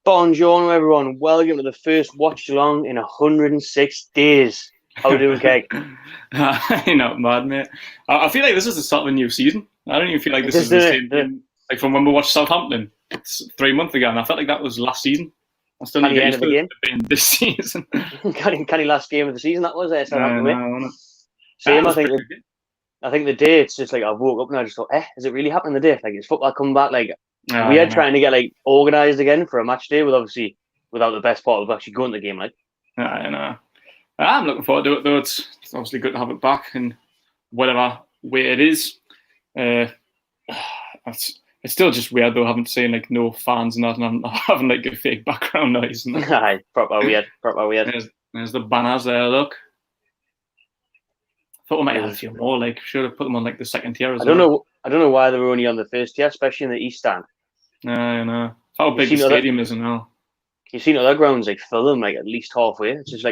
Buongiorno, everyone. Welcome to the first watch along in 106 days. How you doing, Keg? Not mad, mate. I feel like this is the start of a new season. I don't even feel like It this is just the did same it. thing. Like from when we watched Southampton, it's 3 months ago, and I felt like that was last season. I still need Can to you get end used of the to it game? being this season. Can you last game of the season? That was No, Southampton, mate. no. That Same. I was think. pretty good. I think the day it's just like I woke up and I just thought, is it really happening today? Like, is football coming back? Like, we I are know. trying to get like organised again for a match day, with obviously without the best part of actually going to the game. Like, I know. I'm looking forward to it, though. It's obviously good to have it back in whatever way it is. Uh, it's still just weird, though, having to say like no fans and that, and having like a fake background noise. And that. aye, proper weird. There's the banners there. Look. Thought we might have had a There's- few more. Like, should have put them on like the second tier as I don't well. know. I don't know why they were only on the first tier, especially in the East Stand. I know. How big the seen other- stadium is now. You've seen other grounds like fill them like at least halfway. It's just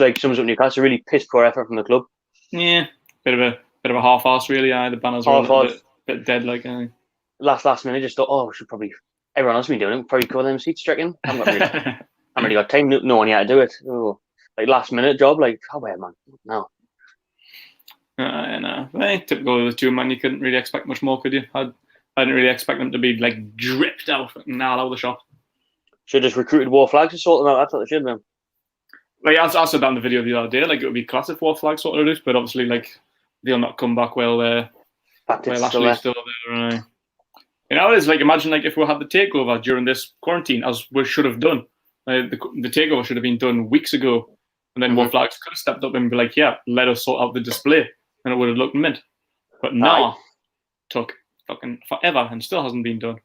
like sums up Newcastle. Really piss poor effort from the club. Yeah, bit of a half-ass really. The banners are a little Half-assed. bit dead. Like, Last minute, just thought, we should probably. Everyone else has been doing it. Probably cover them seats, checking. I haven't really got time. No one here to do it. Oh, like last minute job. Like, man. No. I know. Typical of the two, man. You couldn't really expect much more, could you? I didn't really expect them to be like dripped out and all out of the shop. Should have just recruited War Flags to sort them out. That's what they should have done. Like I said that in the video the other day. Like it would be classic War Flag sort of this, but obviously like they'll not come back while Ashley's still there. It's like imagine like if we had the takeover during this quarantine, as we should have done. The takeover should have been done weeks ago, and then War Flags could have stepped up and be like, "Yeah, let us sort out the display," and it would have looked mint. But now, took fucking forever and still hasn't been done.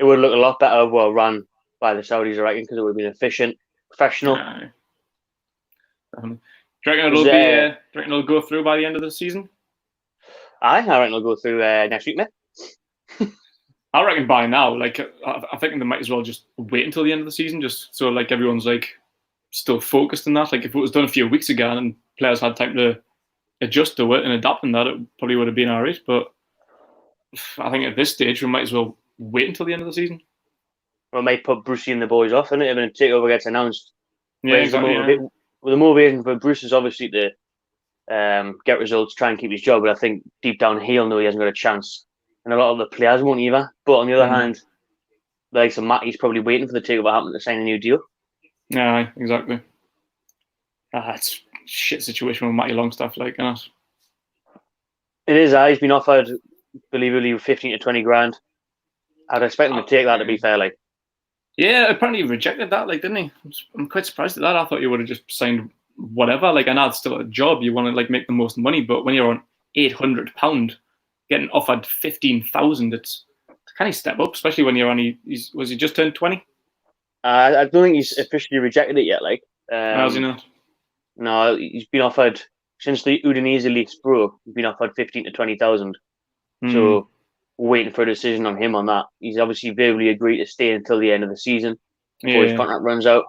It would look a lot better, run by the Saudis, I reckon, because it would have been efficient, professional. Do you reckon it'll go through by the end of the season? I reckon it'll go through next week, mate. I reckon by now, like I think they might as well just wait until the end of the season, just so like everyone's like still focused on that. Like if it was done a few weeks ago and players had time to adjust to it and adapt on that, it probably would have been alright. But I think at this stage we might as well wait until the end of the season. We might put Brucey and the boys off, innit? If a takeover gets announced. Yeah, exactly. The motivation for Bruce is obviously to get results, try and keep his job, but I think deep down he'll know he hasn't got a chance. And a lot of the players won't either. But on the other hand, like some Matty's probably waiting for the takeover to happen to sign a new deal. Yeah, exactly. It's a shit situation with Matty Longstaff, like, It is. He's been offered, believably, 15 to 20 grand. I'd expect him to take that, to be fair. Like, yeah, apparently he rejected that, like, didn't he? I'm quite surprised at that. I thought you would have just signed whatever. Like, I know it's still a job. You want to like make the most money, but when you're on £800, getting offered 15,000, it's kind of step up, especially when you're only. Was he just turned 20? I don't think he's officially rejected it yet. Like, Has he not? No, he's been offered since the Udinese leaks broke. He's been offered 15 to 20,000. So waiting for a decision on him on that. He's obviously verbally agreed to stay until the end of the season before his contract runs out.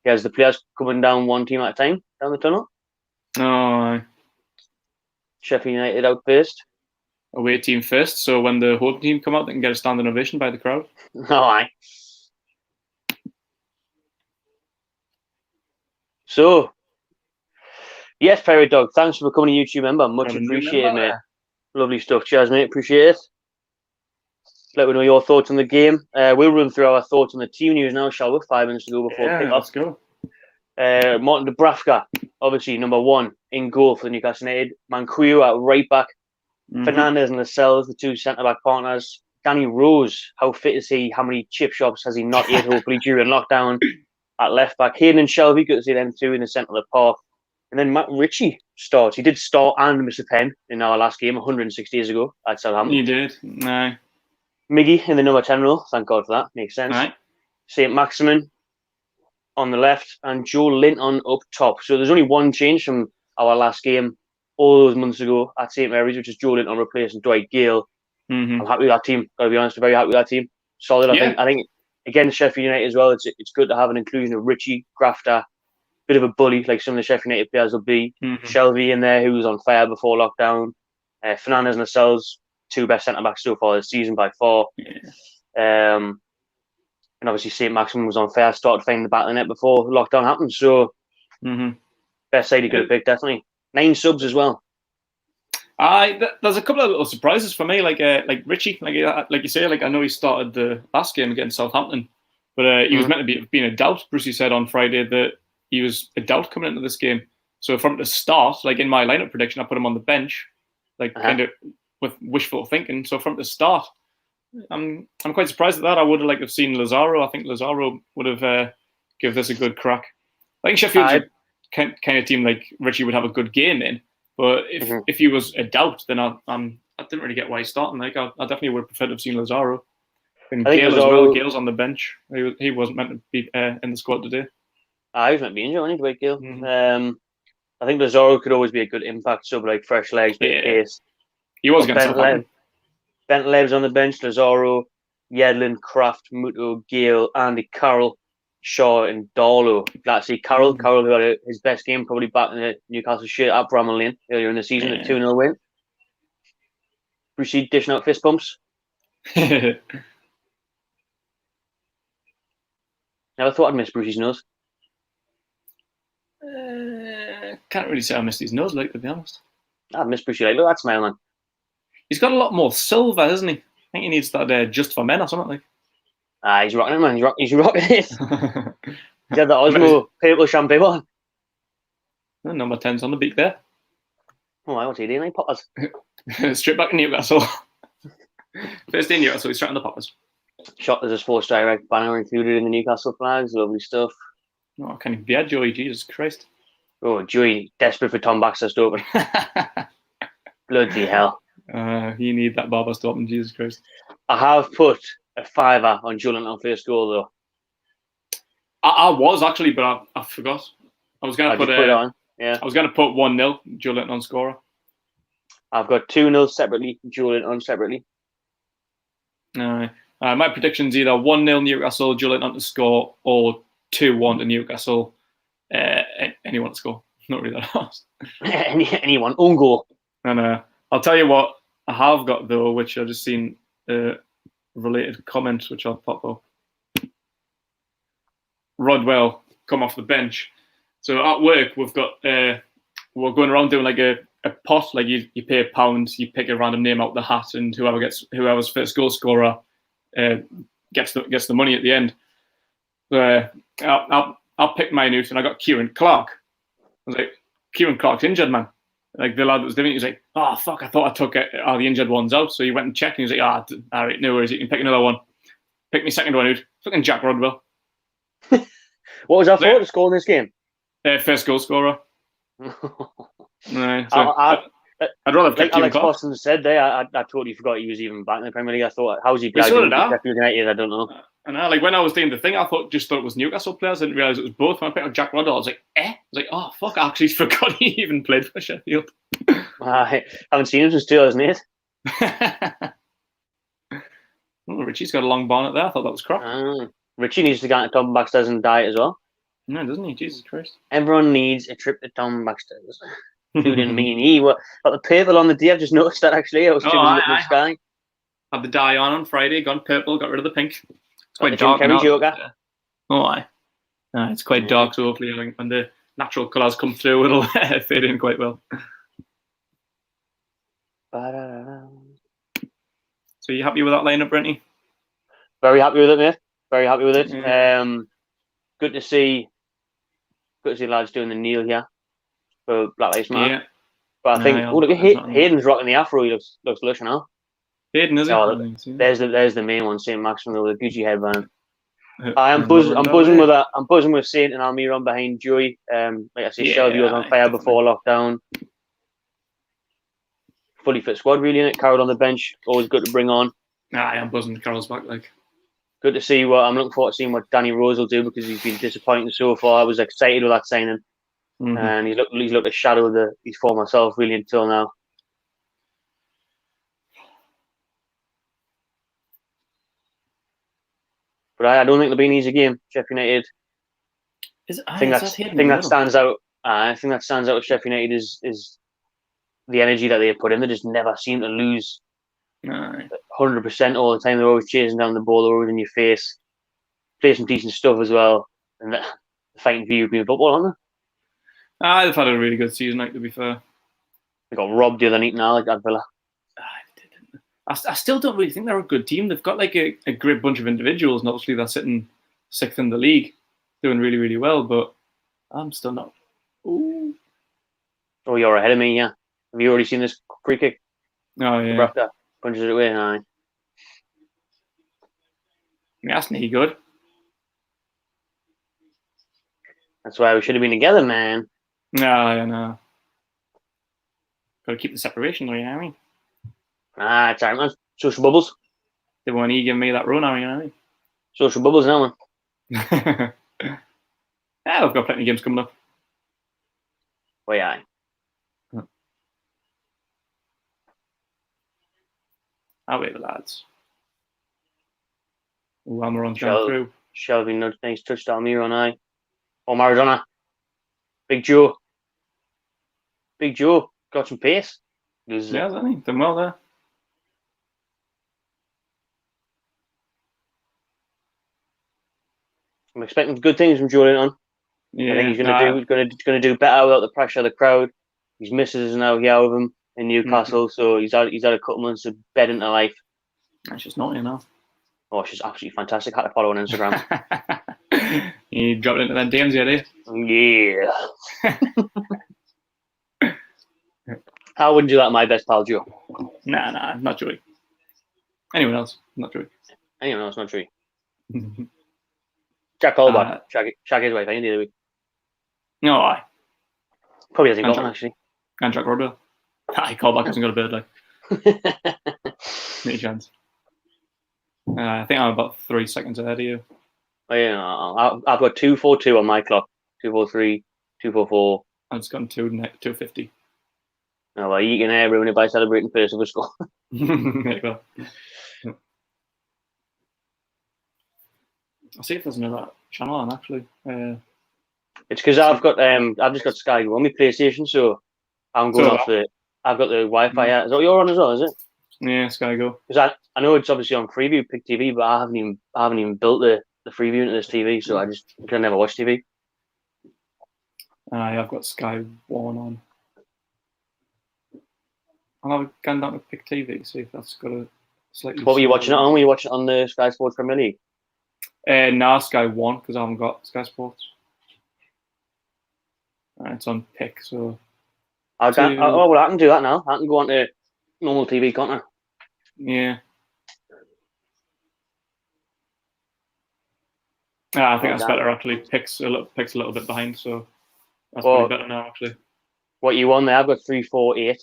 He has the players coming down one team at a time down the tunnel. Oh, Sheffield United out first. Away team first, so when the home team come out, they can get a standing ovation by the crowd. No, aye. So, yes, Pirate Dog, thanks for becoming a YouTube member. Much appreciated, mate. Lovely stuff. Cheers, mate. Appreciate it. Let me know your thoughts on the game. We'll run through our thoughts on the team news now, shall we? 5 minutes to go before kick-off. Let's go. Martin Dubravka, obviously number one in goal for the Newcastle United. Manquillo at right back. Fernandez and Lascelles, the two centre-back partners. Danny Rose, how fit is he? How many chip shops has he not yet, hopefully, during lockdown? At left back. Hayden and Shelby, good to see them two in the centre of the park. And then Matt Ritchie starts. He did start and miss a pen in our last game 106 days ago at Southampton. He did. No. Miggy in the number 10 role. Thank God for that. Makes sense. Right. St. Maximin on the left and Joe Linton up top. So there's only one change from our last game all those months ago at St. Mary's, which is Joe Linton replacing Dwight Gale. I'm happy with that team. Got to be honest, I'm very happy with that team. Solid. I think against Sheffield United as well, it's good to have an inclusion of Ritchie, Grafter, bit of a bully like some of the Sheffield United players will be. Shelby in there, who was on fire before lockdown. Fernandez and Lascelles, two best centre backs so far this season by far. And obviously St. Maximin was on fire, started finding the back of the net before lockdown happened. So best side he could have picked, definitely. 9 subs as well. There's a couple of little surprises for me, like Richie, like you say, like I know he started the last game against Southampton, but he was meant to be being a doubt. Brucey said on Friday that he was a doubt coming into this game. So from the start, like in my lineup prediction, I put him on the bench, like kind of with wishful thinking. So from the start, I'm quite surprised at that. I would have liked to have seen Lazaro. I think Lazaro would have give this a good crack. I think Sheffield's a kind of team like Richie would have a good game in. But if he was a doubt, then I didn't really get why he's starting. Like I definitely would have preferred to have seen Lazaro. And Gale as well. Gale's on the bench. He wasn't meant to be in the squad today. He was meant to be injured, wasn't he, Dwight Gale? I think Lazaro could always be a good impact sub, like fresh legs, bit of pace. He was against Southampton. Bentley's on the bench. Lazaro, Yedlin, Kraft, Muto, Gale, Andy Carroll, Shaw and Darlow. Let's see, Carroll who had his best game probably back in the Newcastle shirt at Bramall Lane earlier in the season, a 2-0 win. Brucey dishing out fist pumps. Never thought I'd miss Brucey's nose. Can't really say I missed his nose, like, to be honest. I'd miss Brucey. Like, look at that smile, man. He's got a lot more silver, hasn't he? I think he needs that Just for Men or something like. He's rocking it, man. He's rocking it. He had the Osmo purple champagne one. Number 10's on the beak there. Oh, what's he doing? Like poppers. Straight back in Newcastle. First day in Newcastle, he's straight on the poppers. Shot as a sports direct banner included in the Newcastle flags. Lovely stuff. Oh, can he be a Joey? Jesus Christ. Oh, Joey, desperate for Tom Baxter to open. Bloody hell. You need that barber to open, Jesus Christ. I have put a fiver on Julian on first goal, though. I was actually, but I forgot. I was going to put it on. Yeah. I was going to put 1-0 Julian on scorer. I've got 2-0 separately, Julian on separately. My prediction's either 1-0 Newcastle, Julian on to score, or 2-1 to Newcastle. Anyone to score. Not really that hard. Anyone. Own goal. And I'll tell you what I have got, though, which I've just seen a related comment, which I'll pop up. Rodwell come off the bench. So at work, we've got we're going around doing like a pot, like you pay £1, you pick a random name out of the hat, and whoever's first goal scorer gets the money at the end. I'll pick mine out, and I got Kieran Clark. I was like, Kieran Clark's injured, man. Like the lad that was doing it, he was like, oh fuck, I thought I took all the injured ones out. So he went and checked, and he was like, all right, no worries, you can pick another one. Pick me second one out. Fucking Jack Rodwell. What was that for, to score in this game? First goal scorer. I'd rather have like Alex Boston said there. I totally forgot he was even back in the Premier League. I thought, how's he playing? United? I don't know. And like when I was doing the thing, I thought it was Newcastle players. I didn't realise it was both. When I picked up Jack Rodwell, I was like, I was like, oh fuck! I actually forgot he even played for Sheffield. I haven't seen him since 2008. Richie's got a long bonnet there. I thought that was crap. Richie needs to get to Tom Baxter's and diet as well. No, doesn't he? Jesus Christ! Everyone needs a trip to Tom Baxter's, including me and he. Got the purple on the day. I've just noticed that actually. I was looking at the sky. Had the dye on Friday. Gone purple. Got rid of the pink. It's quite dark now. Joker. It's quite dark, so hopefully when the natural colours come through, it'll fade in quite well. So you happy with that lineup, Brenty? Very happy with it, mate. Very happy with it. Yeah. Good to see lads doing the kneel here for Black Lives Matter. Yeah. But I think, look at Hayden's rocking the afro. He looks lush now. Hayden, is it? There's the main one, St. Maximin with a Gucci headband. I'm buzzing with that. I'm buzzing with Saint and Almiron behind Joey. Like I say, Shelby was on fire before lockdown. Fully fit squad, really, innit? Carroll on the bench, always good to bring on. I'm buzzing. Carroll's back, like. Good to see I'm looking forward to seeing what Danny Rose will do, because he's been disappointing so far. I was excited with that signing, and he's looked a shadow of his former self really until now. But I don't think it'll be an easy game. Sheffield United. I think that stands out. I think that stands out with Sheffield United is the energy that they put in. They just never seem to lose 100% all the time. They're always chasing down the ball. They're always in your face. play some decent stuff as well, and they're fighting for European football, aren't They've had a really good season, like, to be fair. they? They got robbed the other night now, like that Villa. I still don't really think they're a good team. They've got like a great bunch of individuals, and obviously they're sitting 6th in the league, doing really, really well, but I'm still not. Ooh. Oh, you're ahead of me, yeah. Have you already seen this free kick? Oh, yeah. Brafta punches it away, aye. Yeah, that's not good. That's why we should have been together, man. No, yeah, no. Got to keep the separation, though, you know what I mean? It's alright, man. Social bubbles. They won't give me that run, you know what I mean? Social bubbles now, man. Yeah, we've got plenty of games coming up. Oh, yeah. I'll wait the lads. Ooh, Almiron's going through. Shelby, nice touchdown, Miron, aye. Oh, Maradona. Big Joe. Big Joe. Got some pace. Yeah, hasn't he? Done well there. I'm expecting good things from Joe Linton. Yeah, I think he's gonna do better without the pressure of the crowd. His missus is now here with him in Newcastle, so he's had a couple months of bed into life. That's just not enough. Oh, she's absolutely fantastic. Had to follow on Instagram. You dropped into them DMs yet, Yeah. I wouldn't do that to my best pal Joe. Nah, not Joey. Anyone else? Not Joey. Anyone else? Not Joey. Jack Colbert. Shag his wife, ain't the other week. No, I. Probably hasn't got one, actually. And Jack Rodwell. Aye, Colbert hasn't got a bird, like. Any chance. I think I'm about 3 seconds ahead of you. Oh, yeah, I've got 2:42 on my clock. 2:43, 2:44. I've just gotten 2:50. Oh, well, you can ruin it by celebrating first of a score. There you go. I'll see if there's another channel on, actually. It's because I've just got Sky Go on my PlayStation, so I'm going off the. I've got the Wi-Fi. Is that what you're on as well? Is it? Yeah, Sky Go. Because I know it's obviously on Freeview Pick TV, but I haven't even built the Freeview into this TV, so I can never watch TV. I've got Sky One on. I'll have a gun down to Pick TV, see if that's got a slightly. What were you watching it on? Were you watching it on the Sky Sports Premier League? Nah, Sky One, because I haven't got Sky Sports. It's on Pick, so. I can do that now. I can go on to normal TV, can't I? Yeah. I think that's better, actually. Pick's a little bit behind, so that's probably better now, actually. What you on there? I've got 3:48.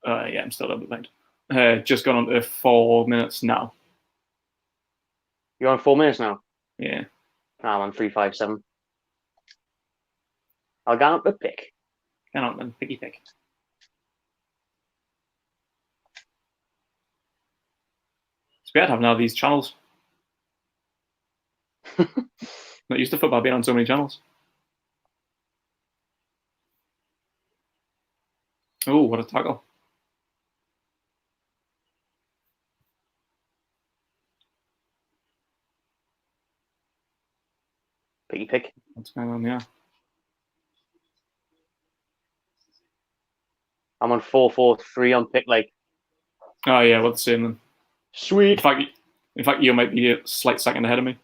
Yeah, I'm still a little bit behind. Just gone on to 4 minutes now. You're on 4 minutes now? Yeah. I'm on 3:57. I'll go up the pick. Get on then, picky pick. It's weird having all these channels. Not used to football being on so many channels. Oh, what a tackle. Picky pick. What's going on, yeah? I'm on 4:43 on pick, like. Oh, yeah, we're the same then. Sweet. In fact, you might be a slight second ahead of me.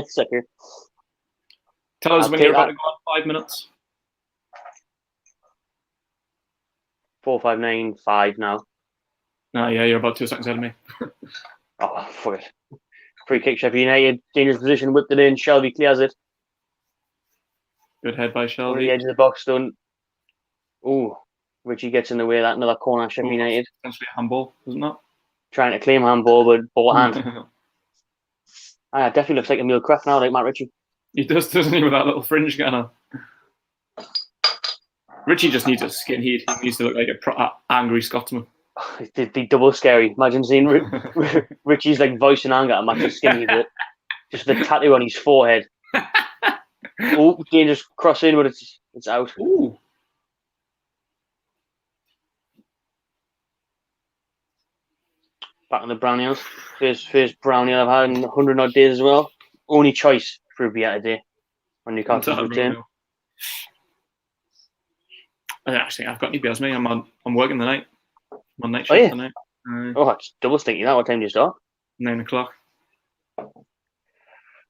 Sucker. Tell us when you're about to go on 5 minutes. 4:59.5 now. Oh, yeah, you're about 2 seconds ahead of me. Oh, fuck it. Free kick, Sheffield United. Dangerous position, whipped it in. Shelby clears it. Good head by Shelby. On the edge of the box, done. Ooh, Richie gets in the way of that. Another corner, Sheffield United. Essentially a handball, isn't it? Trying to claim handball, but ball hand. Definitely looks like Emil Kraft now, like Matt Ritchie. He does, doesn't he, with that little fringe going on? Richie just needs a skin heat. He needs to look like a proper angry Scotsman. The double scary. Imagine seeing Richie's like voice in anger and match skin heat with it. Just the tattoo on his forehead. Oh, dangerous cross in, but it's out. Ooh. back in the brownie house. First brownie I've had in 100 odd days as well. Only choice for a beer today when Newcastle's return. Actually, I've got any beers, mate. I'm working the night. I'm on night Oh, shift yeah? tonight. Oh, it's double stinky that. What time do you start? 9 o'clock.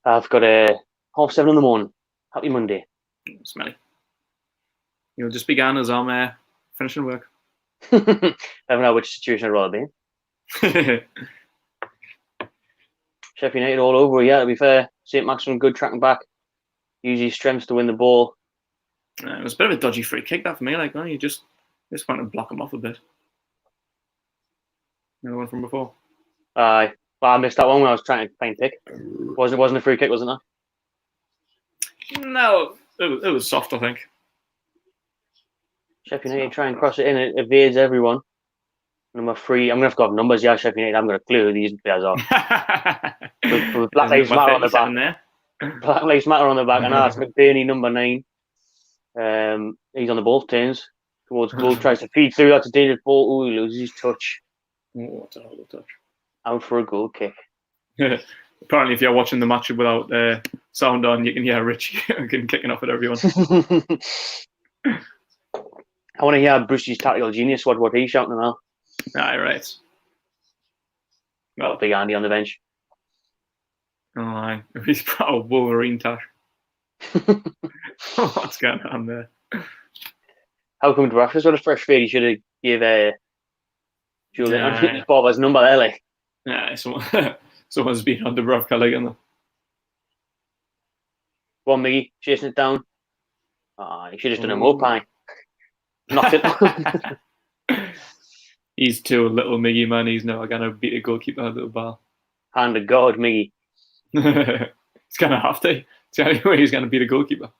I've got a 7:30 in the morning. Happy Monday. Smelly. You'll just be gone as I'm finishing work. I don't know which situation I'd rather be in. Sheffield United all over, yeah, to be fair. St. Maximin good tracking back. Usually strengths to win the ball. It was a bit of a dodgy free kick that for me. Like, you just want to block him off a bit. Another one from before. Well, I missed that one when I was trying to find pick. Wasn't a free kick, wasn't it? No, it was soft, I think. Sheffield United try and cross it in. It evades everyone. Number 3. I'm going to have numbers. Yeah, Sheffield United. I haven't got a clue who these players are. with Black Lives Matter on the back. Black Lives Matter on the back. And that's McBurney, number 9. He's on the ball, turns towards goal, tries to feed through. That's a dangerous ball. Oh, he loses his touch. Oh, it's a horrible touch. Out for a goal kick. Apparently, if you're watching the match without sound on, you can hear Richie kicking off at everyone. I want to hear Brucey's tactical genius. What he's shouting now. Aye, right. Well, big Andy on the bench. Oh, aye. He's probably Wolverine tash. What's going on there? How come Dubravka's got a fresh fade? He should have give Julian Bob's number there, like. Yeah, someone's been on Dubravka like, isn't there? One Miggy chasing it down. He should have done a more pie. Knocked it. He's too little Miggy, man. He's never gonna beat a goalkeeper at the ball. Hand of God, Miggy. He's gonna have to. It's the only way he's gonna beat a goalkeeper.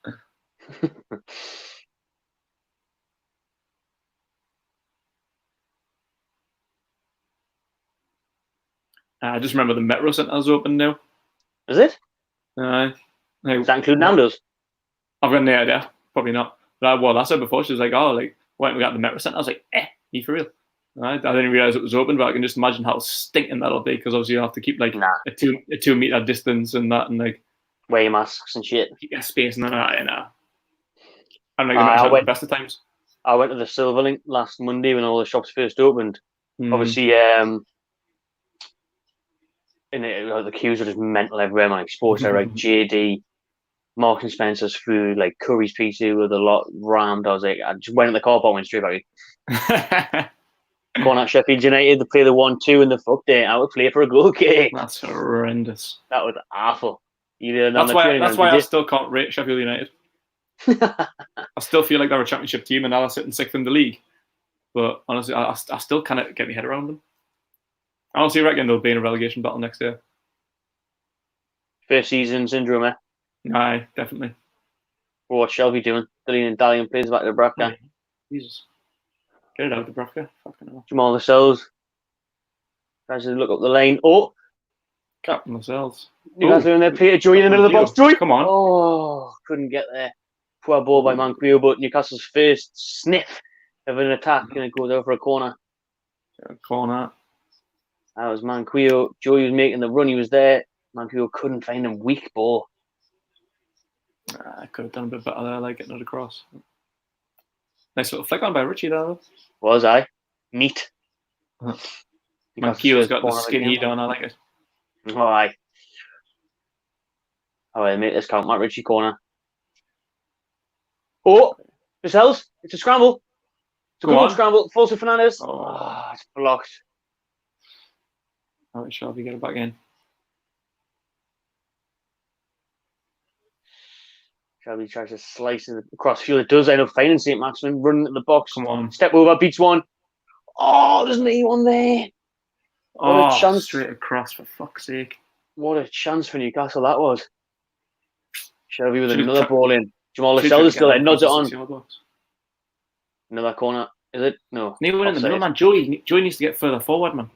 I just remember the Metro Centre's open now. Is it? Does that include Nando's? I've got no idea. Probably not. But I said before, she was like, why don't we got the Metro Centre? I was like, you for real? I didn't realise it was open, but I can just imagine how stinking that'll be, because obviously you have to keep like a 2 metre distance and that, and like wear your masks and shit. Keep your space and that. I'm like the best of times. I went to the Silverlink last Monday when all the shops first opened. Obviously, the queues were just mental everywhere, man. Like Sports Direct, JD, Marks and Spencer's food, like Curry's Pizza with a lot rammed. I was like, I just went in the car park, went straight back. Going at Sheffield United to play the 1-2 and the fuck day. I would play for a goal kick. That's horrendous. That was awful. That's why I still can't rate Sheffield United. I still feel like they're a championship team and now they're sitting 6th in the league. But honestly, I still can't get my head around them. I honestly reckon they'll be in a relegation battle next year. First season syndrome, eh? Aye, definitely. Well, what's Shelby doing? Dallion plays back to Dubravka. Jesus. Get it out, Dubravka. Fucking hell. Jamal Lascelles tries to look up the lane. Oh! Captain Lascelles. Newcastle in there, Peter Joy in the middle of the box. Joy! Come on. Oh, couldn't get there. Poor ball by Manquillo, but Newcastle's first sniff of an attack, and it goes over a corner. Corner. That was Manquillo. Joy was making the run, he was there. Manquillo couldn't find him. Weak ball. I could have done a bit better there, like getting it across. Nice little flick on by Richie there, though. Was I? Neat. Manquillo's got the skin heat on, I like it. Oh, aye. Alright, make this count. Matt Ritchie corner. Oh! Lascelles. It's a scramble. It's a good scramble. Falls to Fernandez. Oh, it's blocked. Alright, Shelby, get it back in. Shelby tries to slice it across field. It does end up finding St. Maximin, running at the box. Come on. Step over, beats one. Oh, there's no one there. What a chance. Straight across, for fuck's sake. What a chance for Newcastle that was. Shelby with another ball in. Jamal Lascelles is still there, nods it on. Another corner. Is it? No. Anyone in the middle, man. Joey needs to get further forward, man.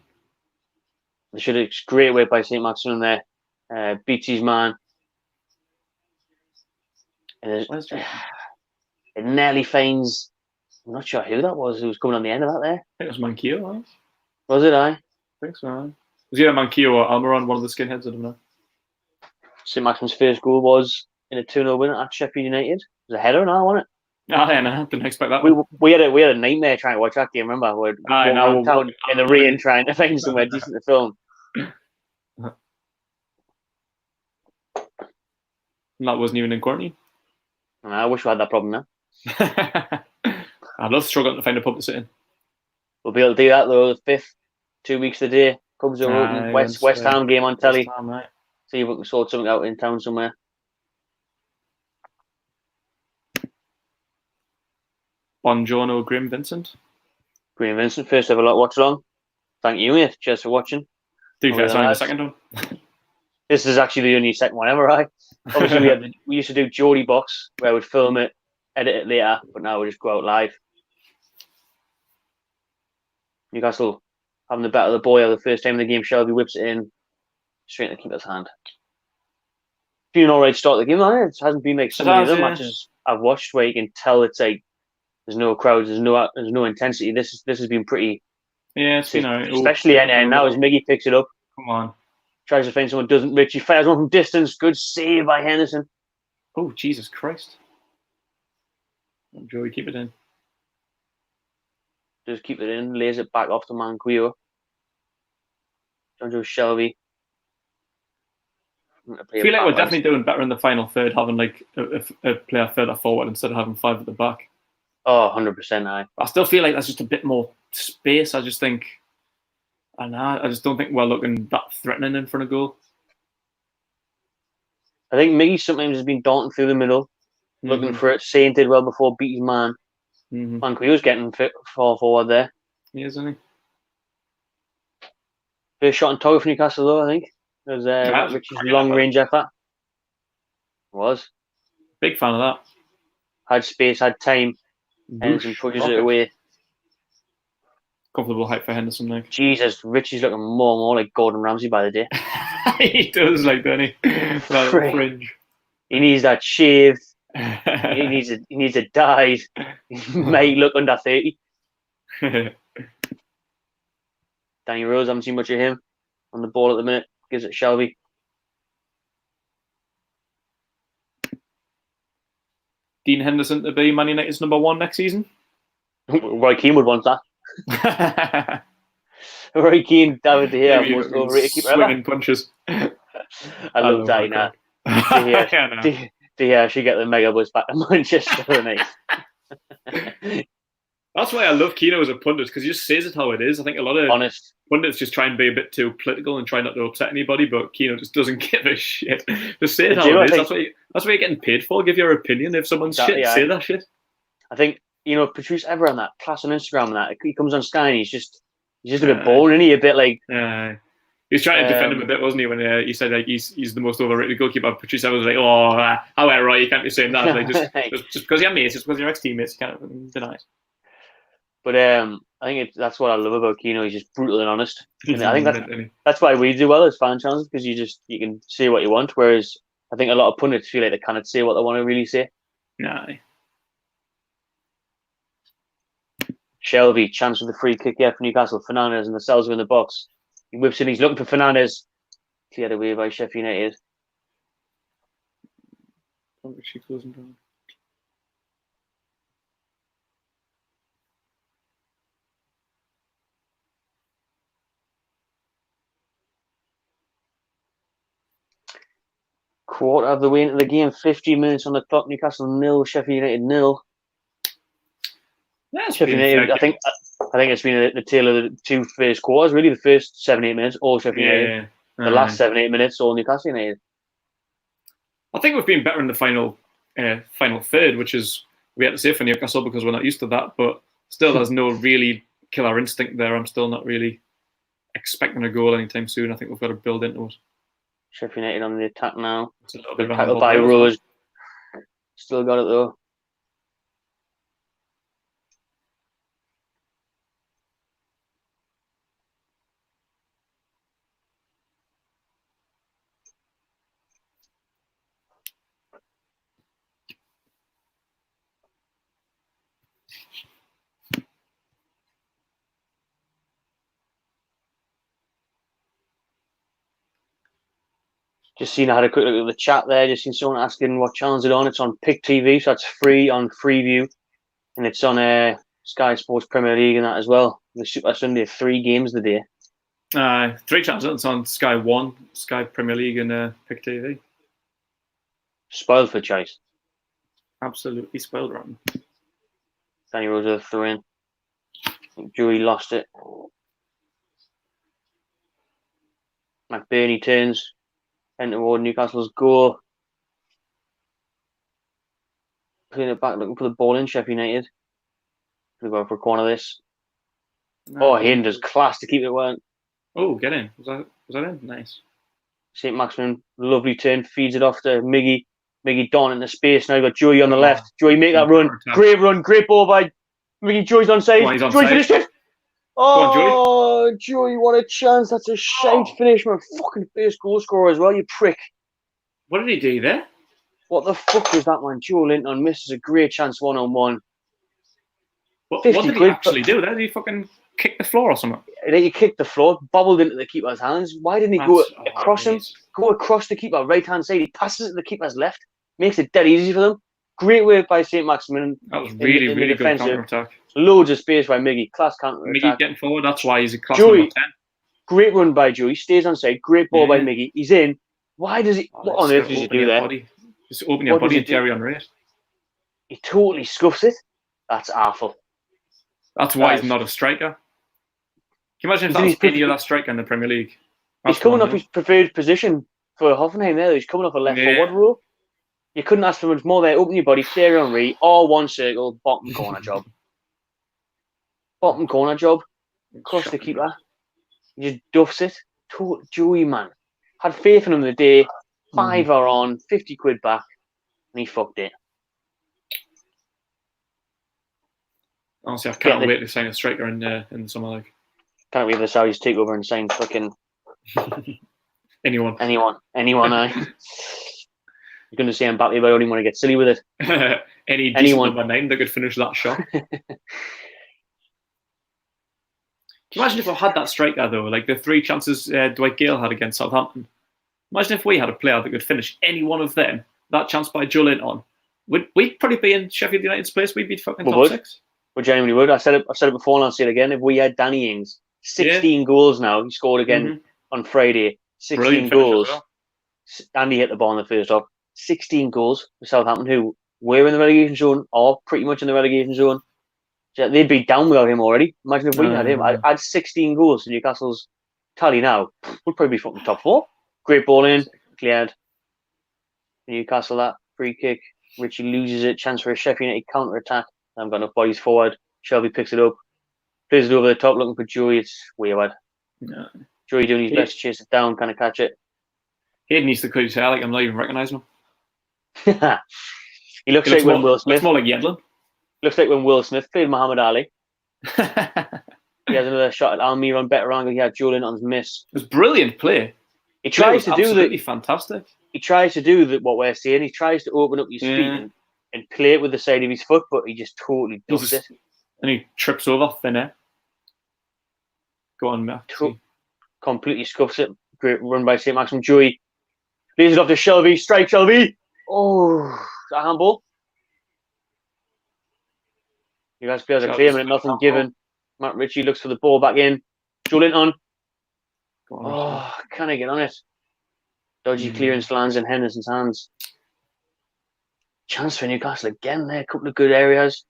They should have great way by St. Maximin there. Beats his man. And it nearly finds. I'm not sure who that was who was coming on the end of that there. I think it was Manquillo, right? Was it? I think so. Was either Manquillo or Almiron one of the skinheads? I don't know. St Maximin's first goal was in a 2-0 win at Sheffield United. It was a header now, wasn't it? Yeah, no, didn't expect that. We had a nightmare trying to watch that game. Remember, we're walking around town in the rain trying to find somewhere decent to film. And that wasn't even in quarantine. And I wish we had that problem now. I'd love struggling to find a pub to sit in. We'll be able to do that though. The 5th, 2 weeks today. Pubs are open. West Ham game on telly. Ham, right. See if we can sort something out in town somewhere. Buongiorno, Grim Vincent. Graham Vincent, first ever watch along. Thank you, mate. Cheers for watching. To be fair, it's only the second one. This is actually the only second one ever, right? Obviously, we used to do Geordie Box, where we'd film it, edit it later, but now we just go out live. Newcastle having the battle of the boy the first time in the game. Shelby whips it in straight in the keeper's hand. Been an alright start of the game, it hasn't been like some of the other matches I've watched where you can tell it's like there's no crowds, there's no intensity. This has been pretty. Yeah, it's been alright. Especially now as Miggy picks it up. Come on. Tries to find someone, doesn't. Richie fires one from distance. Good save by Henderson. Oh, Jesus Christ. Joey, keep it in. Just keep it in, lays it back off to Manquillo. John Shelby. I feel like we're definitely doing better in the final third, having like a player further forward instead of having 5 at the back. Oh, 100%. I still feel like that's just a bit more space. I just think, I just don't think we're looking that threatening in front of goal. I think Miggy sometimes has been daunting through the middle, looking for it. Saint did well before, beat his man. Manquillo's getting far forward there. He is, isn't he? First shot on target for Newcastle, though, I think. It was Richie's long-range effort. It was. Big fan of that. Had space, had time. Henderson pushes it away. Comfortable height for Henderson, like. Jesus, Richie's looking more and more like Gordon Ramsay by the day. He does, like, doesn't he? That fringe. He needs that shaved. he needs it dyed. He might look under 30. Danny Rose, haven't seen much of him on the ball at the minute. Gives it Shelby. Dean Henderson to be Man United's #1 next season? Roy Keane would want that. Roy Keane, David De Gea, most overrated keeper ever. Swinging punches. I love that now. De Gea should get the mega bus back to Manchester tonight. That's why I love Keno as a pundit, because he just says it how it is. I think a lot of pundits just try and be a bit too political and try not to upset anybody, but Keno just doesn't give a shit. Just say it how it is. That's what you're getting paid for. Give your opinion. If someone's shit, say that shit. I think, Patrice Evra on that class on Instagram and that, he comes on Sky and he's just a bit bold, isn't he? A bit like... He was trying to defend him a bit, wasn't he, when he said like he's the most overrated goalkeeper. Patrice Evra was like, how right, you can't be saying that. Like, just because you're mates, just because you're ex-teammates, you can't deny it. But I think that's what I love about Keno. He's just brutal and honest. And I think that's why we do well as fan channels, because you can say what you want. Whereas I think a lot of pundits feel like they cannot say what they want to really say. No. Shelby, chance with the free kick here for Newcastle. Fernandes and the cells are in the box. He whips in. He's looking for Fernandes. Cleared away by Sheffield United. She closing down. Quarter of the way into the game, 15 minutes on the clock. Newcastle 0, Sheffield United 0. Sheffield United, I think it's been the tale of the 2 first quarters. Really, the first 7-8 minutes, all Sheffield United. The last 7-8 minutes, all Newcastle United. I think we've been better in the final third, which is we had to say for Newcastle because we're not used to that. But still, there's no really killer instinct there. I'm still not really expecting a goal anytime soon. I think we've got to build into it. Sheffield United on the attack now. It's a little bit tackled by Rose. Still got it though. Just seen I had a quick look at the chat there. Just seen someone asking what channel is it on. It's on Pick TV, so that's free on Freeview, and it's on Sky Sports Premier League and that as well. The Super Sunday, 3 games of the day. 3 channels. It's on Sky One, Sky Premier League, and Pick TV. Spoiled for choice. Absolutely spoiled rotten. Danny Rosa threw in. Dewey lost it. McBurney turns. And toward Newcastle's goal. Putting it back, looking for the ball in Sheffield United. They're going for a corner of this. Hayden does class to keep it well. Oh, get in. Was that in? Nice. St. Maximin, lovely turn, feeds it off to Miggy. Miggy Don in the space. Now you've got Joey on the left. Joey, make that run. Great run, great ball by Miggy. Joey's onside. Joey finished it. Oh, Joey, what a chance. That's a shite finish, man. Fucking first goal scorer as well, you prick. What did he do there? What the fuck was that, man? Joe Linton misses a great chance 1-on-1. What did he actually do there? Did he fucking kick the floor or something? He kicked the floor, bobbled into the keeper's hands. Why didn't he go across him? Go across the keeper, right-hand side. He passes it to the keeper's left. Makes it dead easy for them. Great work by St. Maximin. That was really, really good counter-attack. Loads of space by Miggy. Class counter-attack. Miggy getting forward, that's why he's a class Joey, number 10. Great run by Joey. Stays on side. Great ball by Miggy. He's in. Why does he... what on earth does he do there? Just open your body and carry on rate. He totally scuffs it. That's awful. That's why he's not a striker. Can you imagine if that was any other striker in the Premier League? He's coming off his preferred position for Hoffenheim there. He's coming off a left forward role. You couldn't ask for much more there. Open your body, carry on read, all one circle, bottom corner job. Bottom corner job. Across the keeper. He just duffs it. Joey, man. Had faith in him the day. 5 are on, 50 quid back, and he fucked it. Honestly, I can't wait to sign a striker in the summer league. Can't wait for the Saudis to take over and sign fucking anyone. I. You're going to say Mbappe, but I only want to get silly with it. Anyone number 9 that could finish that shot. Can you imagine if I had that striker though, like the 3 chances Dwight Gale had against Southampton? Imagine if we had a player that could finish any one of them. That chance by Joe Linton, we'd probably be in Sheffield United's place. We'd be fucking top 6. We genuinely would. I said it before and I'll say it again. If we had Danny Ings, 16 goals now. He scored again on Friday. 16 goals. Andy hit the ball in the first half. 16 goals for Southampton, who were in the relegation zone or pretty much in the relegation zone. So they'd be down without him already. Imagine if we had him. I'd 16 goals to Newcastle's tally now. We'd probably be fucking top 4. Great ball in, cleared. Newcastle, that free kick. Richie loses it. Chance for a Sheffield United counter attack. I've got enough bodies forward. Shelby picks it up. Plays it over the top, looking for Joey. It's wayward. No. Joey doing his best to chase it down, kind of catch it. Hayden needs to cut his hair like I'm not even recognising him. He looks like when Will Smith. Looks more like Yedlin. Looks like when Will Smith played Muhammad Ali. He has another shot at Almiron, better angle. He had Joe Linton's miss. It was brilliant play. He tries to do the fantastic. He tries to do what we're saying. He tries to open up his feet and play it with the side of his foot, but he just totally does it. And he trips over thin air. Go on, Matt. Completely scuffs it. Great run by St. Maximin. Joey lays it off to Shelby. Strike Shelby. Oh, is that a handball? You guys players are claiming it. Nothing given. Matt Ritchie looks for the ball back in. Joe Linton. Can I get on it? Dodgy clearance lands in Henderson's hands. Chance for Newcastle again there. A couple of good areas.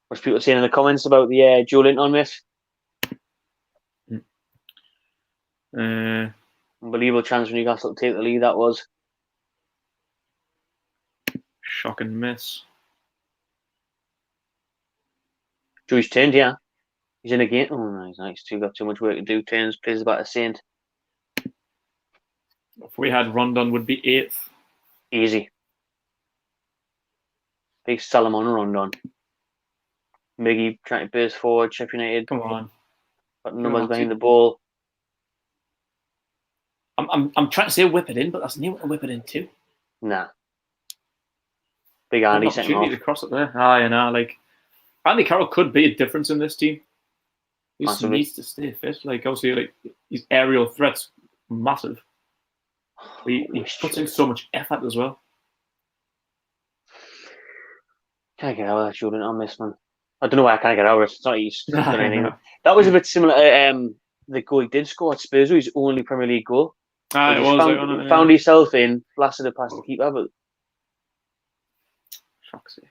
What's people saying in the comments about the Joe Linton miss? Unbelievable chance for Newcastle to take the lead, that was. Shocking miss. Joey's turned, yeah. He's in again. Oh, he's nice. He's got too much work to do. Turns, plays about a saint. If we had Rondon, would be 8th. Easy. Big Salomon Rondon. Miggy trying to burst forward. Sheffield United. Come on. Got numbers behind the ball. I'm trying to say whip it in, but that's new to whip it in too. Nah. Big Andy setting off. To cross it there. Like Andy Carroll could be a difference in this team. He just massively. needs to stay fit. Like obviously, like his aerial threats massive. He puts in so much effort as well. Can't get out of that Jordan on this, man. I don't know why I can't get out of it. It's not he's done anything. No. That was a bit similar to the goal he did score at Spurs, his only Premier League goal. It was. Found himself in, blasted it past the keeper, but Foxy.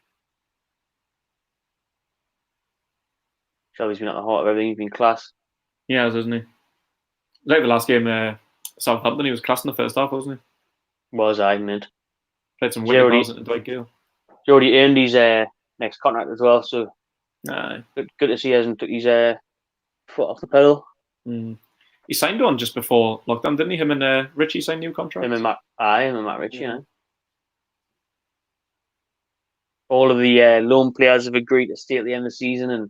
Shelby's been at the heart of everything. He's been class. Yeah, hasn't he? Like the last game, Southampton, he was class in the first half, wasn't he? Was I mid? Played some winning balls into Dwight Gale. He already earned his next contract as well, so good to see he hasn't took his foot off the pedal. He signed on just before lockdown, didn't he? Him and Richie signed new contracts. Him and Matt Ritchie, yeah. All of the loan players have agreed to stay at the end of the season, and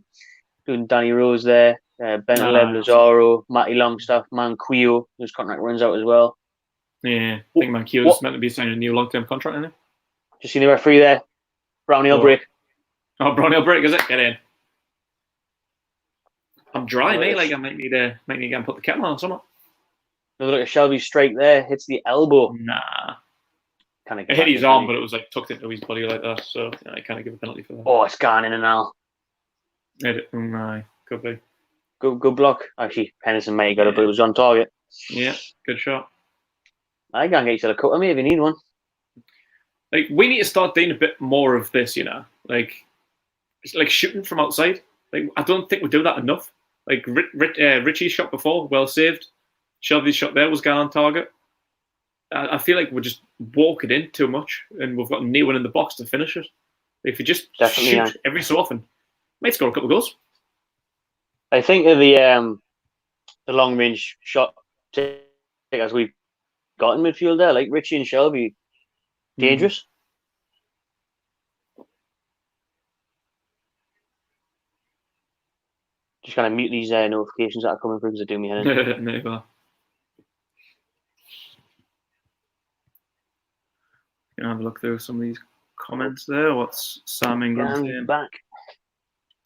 doing Danny Rose there, Bentaleb, Lazaro, Matty Longstaff, Manquillo, whose contract runs out as well. Yeah, I think Manquillo's meant to be signing a new long-term contract, isn't he? Just seen the referee there. Brownhill break. Oh, Brownhill break, is it? Get in. I'm dry, mate. Like I might need to get and put the kettle on or something. Another look at Shelby's strike there. Hits the elbow. Nah. It hit his arm, but it was like tucked into his body like that. So I can't give a penalty for that. Oh, it's gone in and out. Could be. Good block. Actually, Henderson might have got it, but it was on target. Yeah, good shot. I can't get each other cut on me if you need one. Like we need to start doing a bit more of this, you know. Like it's like shooting from outside. Like I don't think we do that enough. Like Richie's shot before, well saved. Shelby's shot there was gone on target. I feel like we're just walking in too much, and we've got no one in the box to finish it. If you just shoot every so often, might score a couple of goals. I think of the long range shot as we've got in midfield there, like Richie and Shelby, dangerous. Just kind of mute these notifications that are coming through because they do me head in. There you go. Gonna have a look through some of these comments there. What's Sam England saying? Back.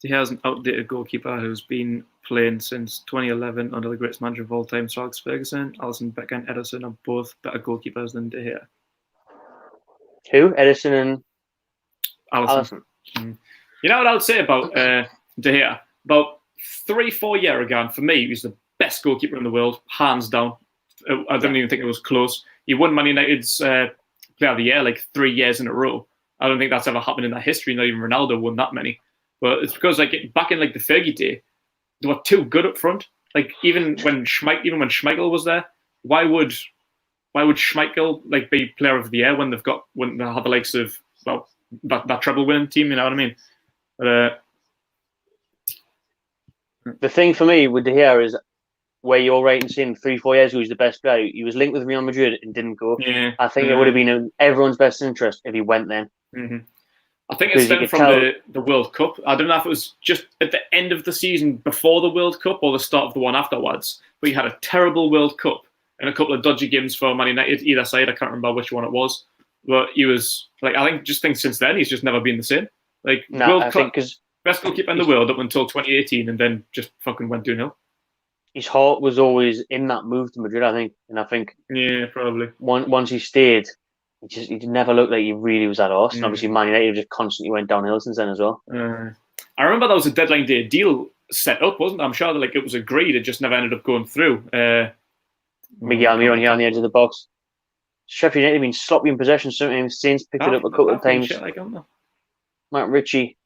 He has an outdated goalkeeper who's been playing since 2011 under the greatest manager of all time, Sir Alex Ferguson. Alisson Becker and Ederson are both better goalkeepers than De Gea. Who? Ederson and Alisson. You know what I would say about De Gea? About 3-4 years ago, and for me, he was the best goalkeeper in the world, hands down. I don't even think it was close. He won Man United's Player of the Year like 3 years in a row. I don't think that's ever happened in that history. Not even Ronaldo won that many. But it's because like back in like the Fergie day, they were too good up front. Like even when Schmeichel was there, why would Schmeichel like be Player of the Year when they have the likes of that treble winning team? You know what I mean? But, the thing for me with De Gea is where you're right in saying 3-4 years ago he's the best player. He was linked with Real Madrid and didn't go. Yeah, I think it would have been in everyone's best interest if he went then. Mm-hmm. I think it's stemmed from the World Cup. I don't know if it was just at the end of the season before the World Cup or the start of the one afterwards. But he had a terrible World Cup and a couple of dodgy games for Man United either side. I can't remember which one it was. But he was like, I think since then he's just never been the same. Like World Cup, best goalkeeper in the world up until 2018, and then just fucking went downhill. His heart was always in that move to Madrid, I think, and I think probably once he stayed, he never looked like he really was that arse. And obviously, Man United just constantly went downhill since then as well. I remember that was a deadline day deal set up, wasn't it? I'm sure that like it was agreed, it just never ended up going through. Miguel Almiron here on the edge of the box. Sheffield United have been sloppy in possession sometimes. Saints picked it up a couple of times. Matt Ritchie.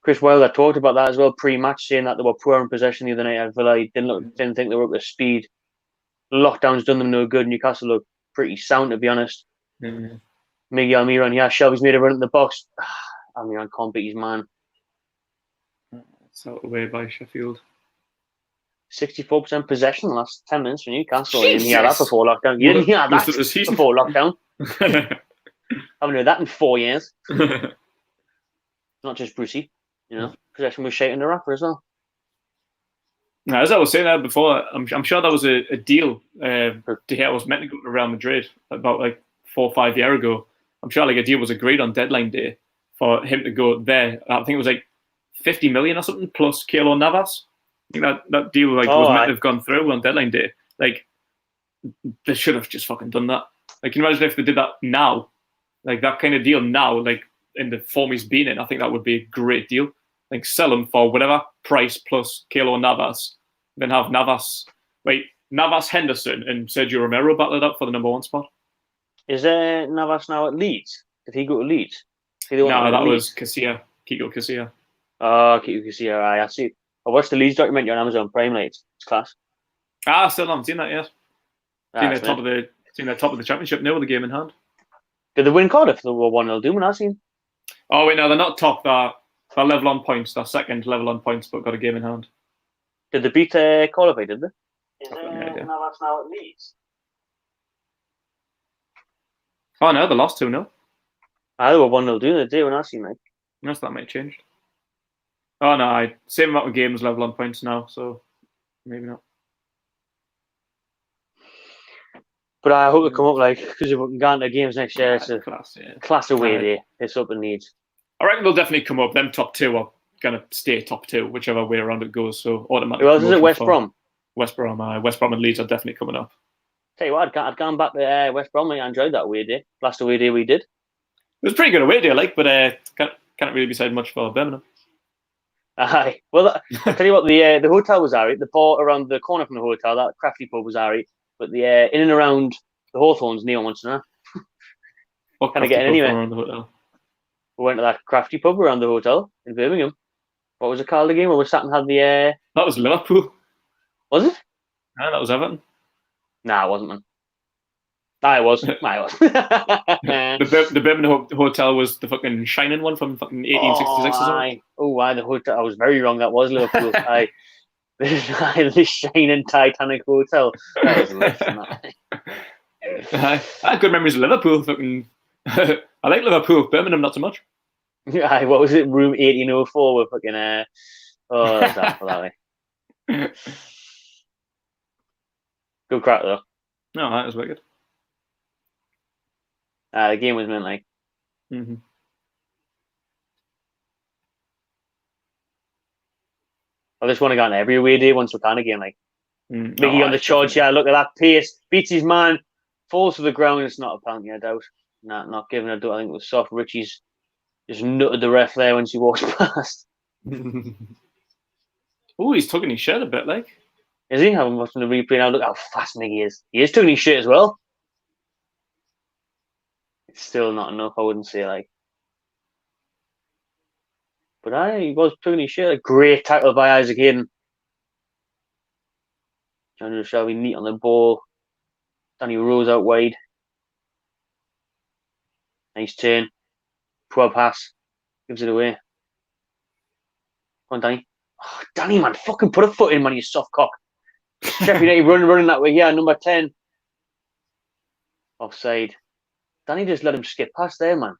Chris Wilder talked about that as well pre-match, saying that they were poor in possession the other night at Villa. He didn't think they were up to speed. Lockdown's done them no good. Newcastle look pretty sound, to be honest. Miguel Almiron, yeah, Shelby's made a run in the box. Almiron can't beat his man. It's out away by Sheffield. 64% possession in the last 10 minutes for Newcastle. You didn't hear that before lockdown. You didn't hear that before lockdown. Haven't heard that in 4 years. Not just Brucey. You know, possession was shouting the rapper as well. Now, as I was saying before, I'm sure that was a deal. De Gea was meant to go to Real Madrid about like 4 or 5 years ago. I'm sure like a deal was agreed on deadline day for him to go there. I think it was like 50 million or something plus Keylor Navas. think that deal was meant to have gone through on deadline day. Like, they should have just fucking done that. Like, can you imagine if they did that now? Like, that kind of deal now, like, in the form he's been in, I think that would be a great deal. Like, sell him for whatever price plus Keylor Navas, then have Navas, Henderson and Sergio Romero battle it up for the number 1 spot. Is Navas now at Leeds? Did he go to Leeds? No, that was Casilla, Kiko Casilla. Oh, Kiko Casilla, I see. I watched the Leeds documentary on Amazon Prime, like, it's class. I still haven't seen that yet. Seen the top of the championship now with the game in hand. Did they win Cardiff? They were 1-0 doing when I seen. Oh wait, no, they're not top. They're level on points. They're second level on points, but got a game in hand. Did they beat Cardiff? Did they? Is Navas now at Leeds? Oh no, they lost 2-0. They were 1-0 doing the day when I seen, like. Yes, that might have changed. Oh no, same amount of games level on points now, so maybe not. But I hope they come up, like, because if we can go into games next year, it's a class away day. It's up in Leeds. I reckon they'll definitely come up. Them top 2 are going to stay top 2, whichever way around it goes. So automatically. Who else is it? West Brom? West Brom and Leeds are definitely coming up. Tell you what, I'd gone back to West Brom. I enjoyed that away day. Last away day we did. It was a pretty good away day, like, but can't really be said much for Birmingham. Aye. Well, I tell you what, the hotel was alright. The bar around the corner from the hotel, that crafty pub was alright. But the in and around the Hawthorns near once now. Kind of getting anywhere. Around the hotel? We went to that crafty pub around the hotel in Birmingham. What was it called again? Where we sat and had the. That was Liverpool. Was it? No, that was Everton. Nah, it wasn't, man. It was. The Birmingham hotel was the fucking shining one from fucking 1866 or something. The hotel. I was very wrong. That was Liverpool. The shining Titanic hotel. That was I had good memories of Liverpool. Fucking, I like Liverpool. Birmingham, not so much. Yeah, what was it? Room 1804 with fucking. That's awful, that way. Good crack though. No, that was wicked. The game was meant like. Mm-hmm. I just want to go on every away day once we can again, like. Mickey on the charge, look at that pace. Beats his man, falls to the ground. It's not a penalty, I doubt. Not given a doubt. I think it was soft. Richie's just nutted the ref there when she walks past. Oh, he's tugging his shirt a bit, like. Is he? I'm watching the replay now. Look how fast Mickey is. He is tugging his shirt as well. It's still not enough, I wouldn't say, like. But he was tugging his shirt. A great tackle by Isaac Hayden. John Shelby neat on the ball. Danny Rose out wide. Nice turn. Poor pass. Gives it away. Come on, Danny. Oh, Danny, man. Fucking put a foot in, man, you soft cock. Sheffield United running that way. Yeah, number 10. Offside. Danny just let him skip past there, man.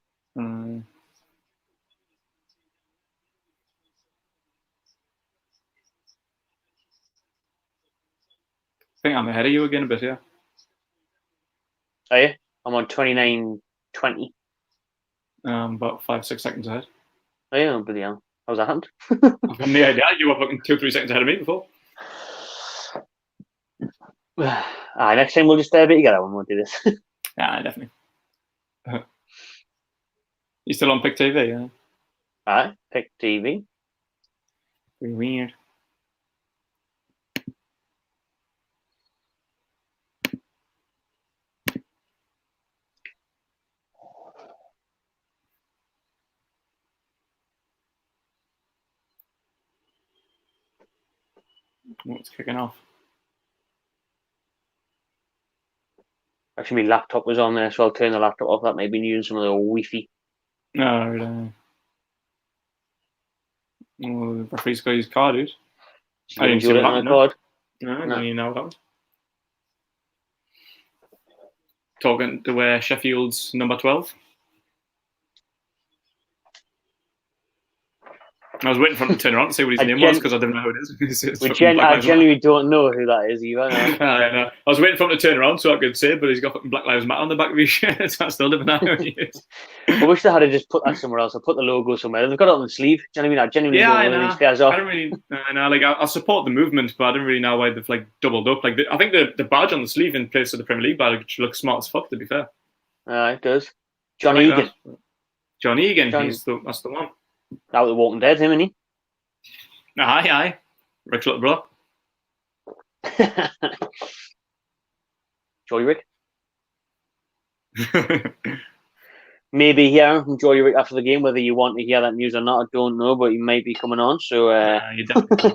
I think I'm ahead of you again a bit, yeah. Are you? I'm on 29.20. About 5-6 seconds ahead. Oh yeah, bloody hell. How's that happened? I've got no idea. You were fucking 2-3 seconds ahead of me before. Next time we'll just stay a bit together when we'll do this. Yeah, definitely. You still on Pick TV, yeah? Alright, Pick TV. Pretty weird. What's kicking off? Actually, my laptop was on there, so I'll turn the laptop off. That may be using some of the Wi-Fi. No, really. Well, the referee's got his card, dude. I didn't see what happened. No, you know what happened. Talking to Sheffield's number 12. I was waiting for him to turn around to see what his name was because I didn't know who it is. I genuinely don't know who that is either. No. I was waiting for him to turn around so I could say, but he's got fucking Black Lives Matter on the back of his shirt, so I still didn't know who he is. I wish they had just put that somewhere else. I put the logo somewhere. They've got it on the sleeve. Do you know what I mean? I genuinely don't know who these players are. I don't really. Like I support the movement, but I don't really know why they've like doubled up. Like I think the badge on the sleeve in place of the Premier League badge looks smart as fuck. To be fair, it does. John Egan. John Egan. That's the one. Out the Walking Dead, him, isn't he? Aye. Rick's little brother. Joey Rick. Maybe hear from Joey Rick after the game. Whether you want to hear that news or not, I don't know, but he might be coming on. So, you definitely.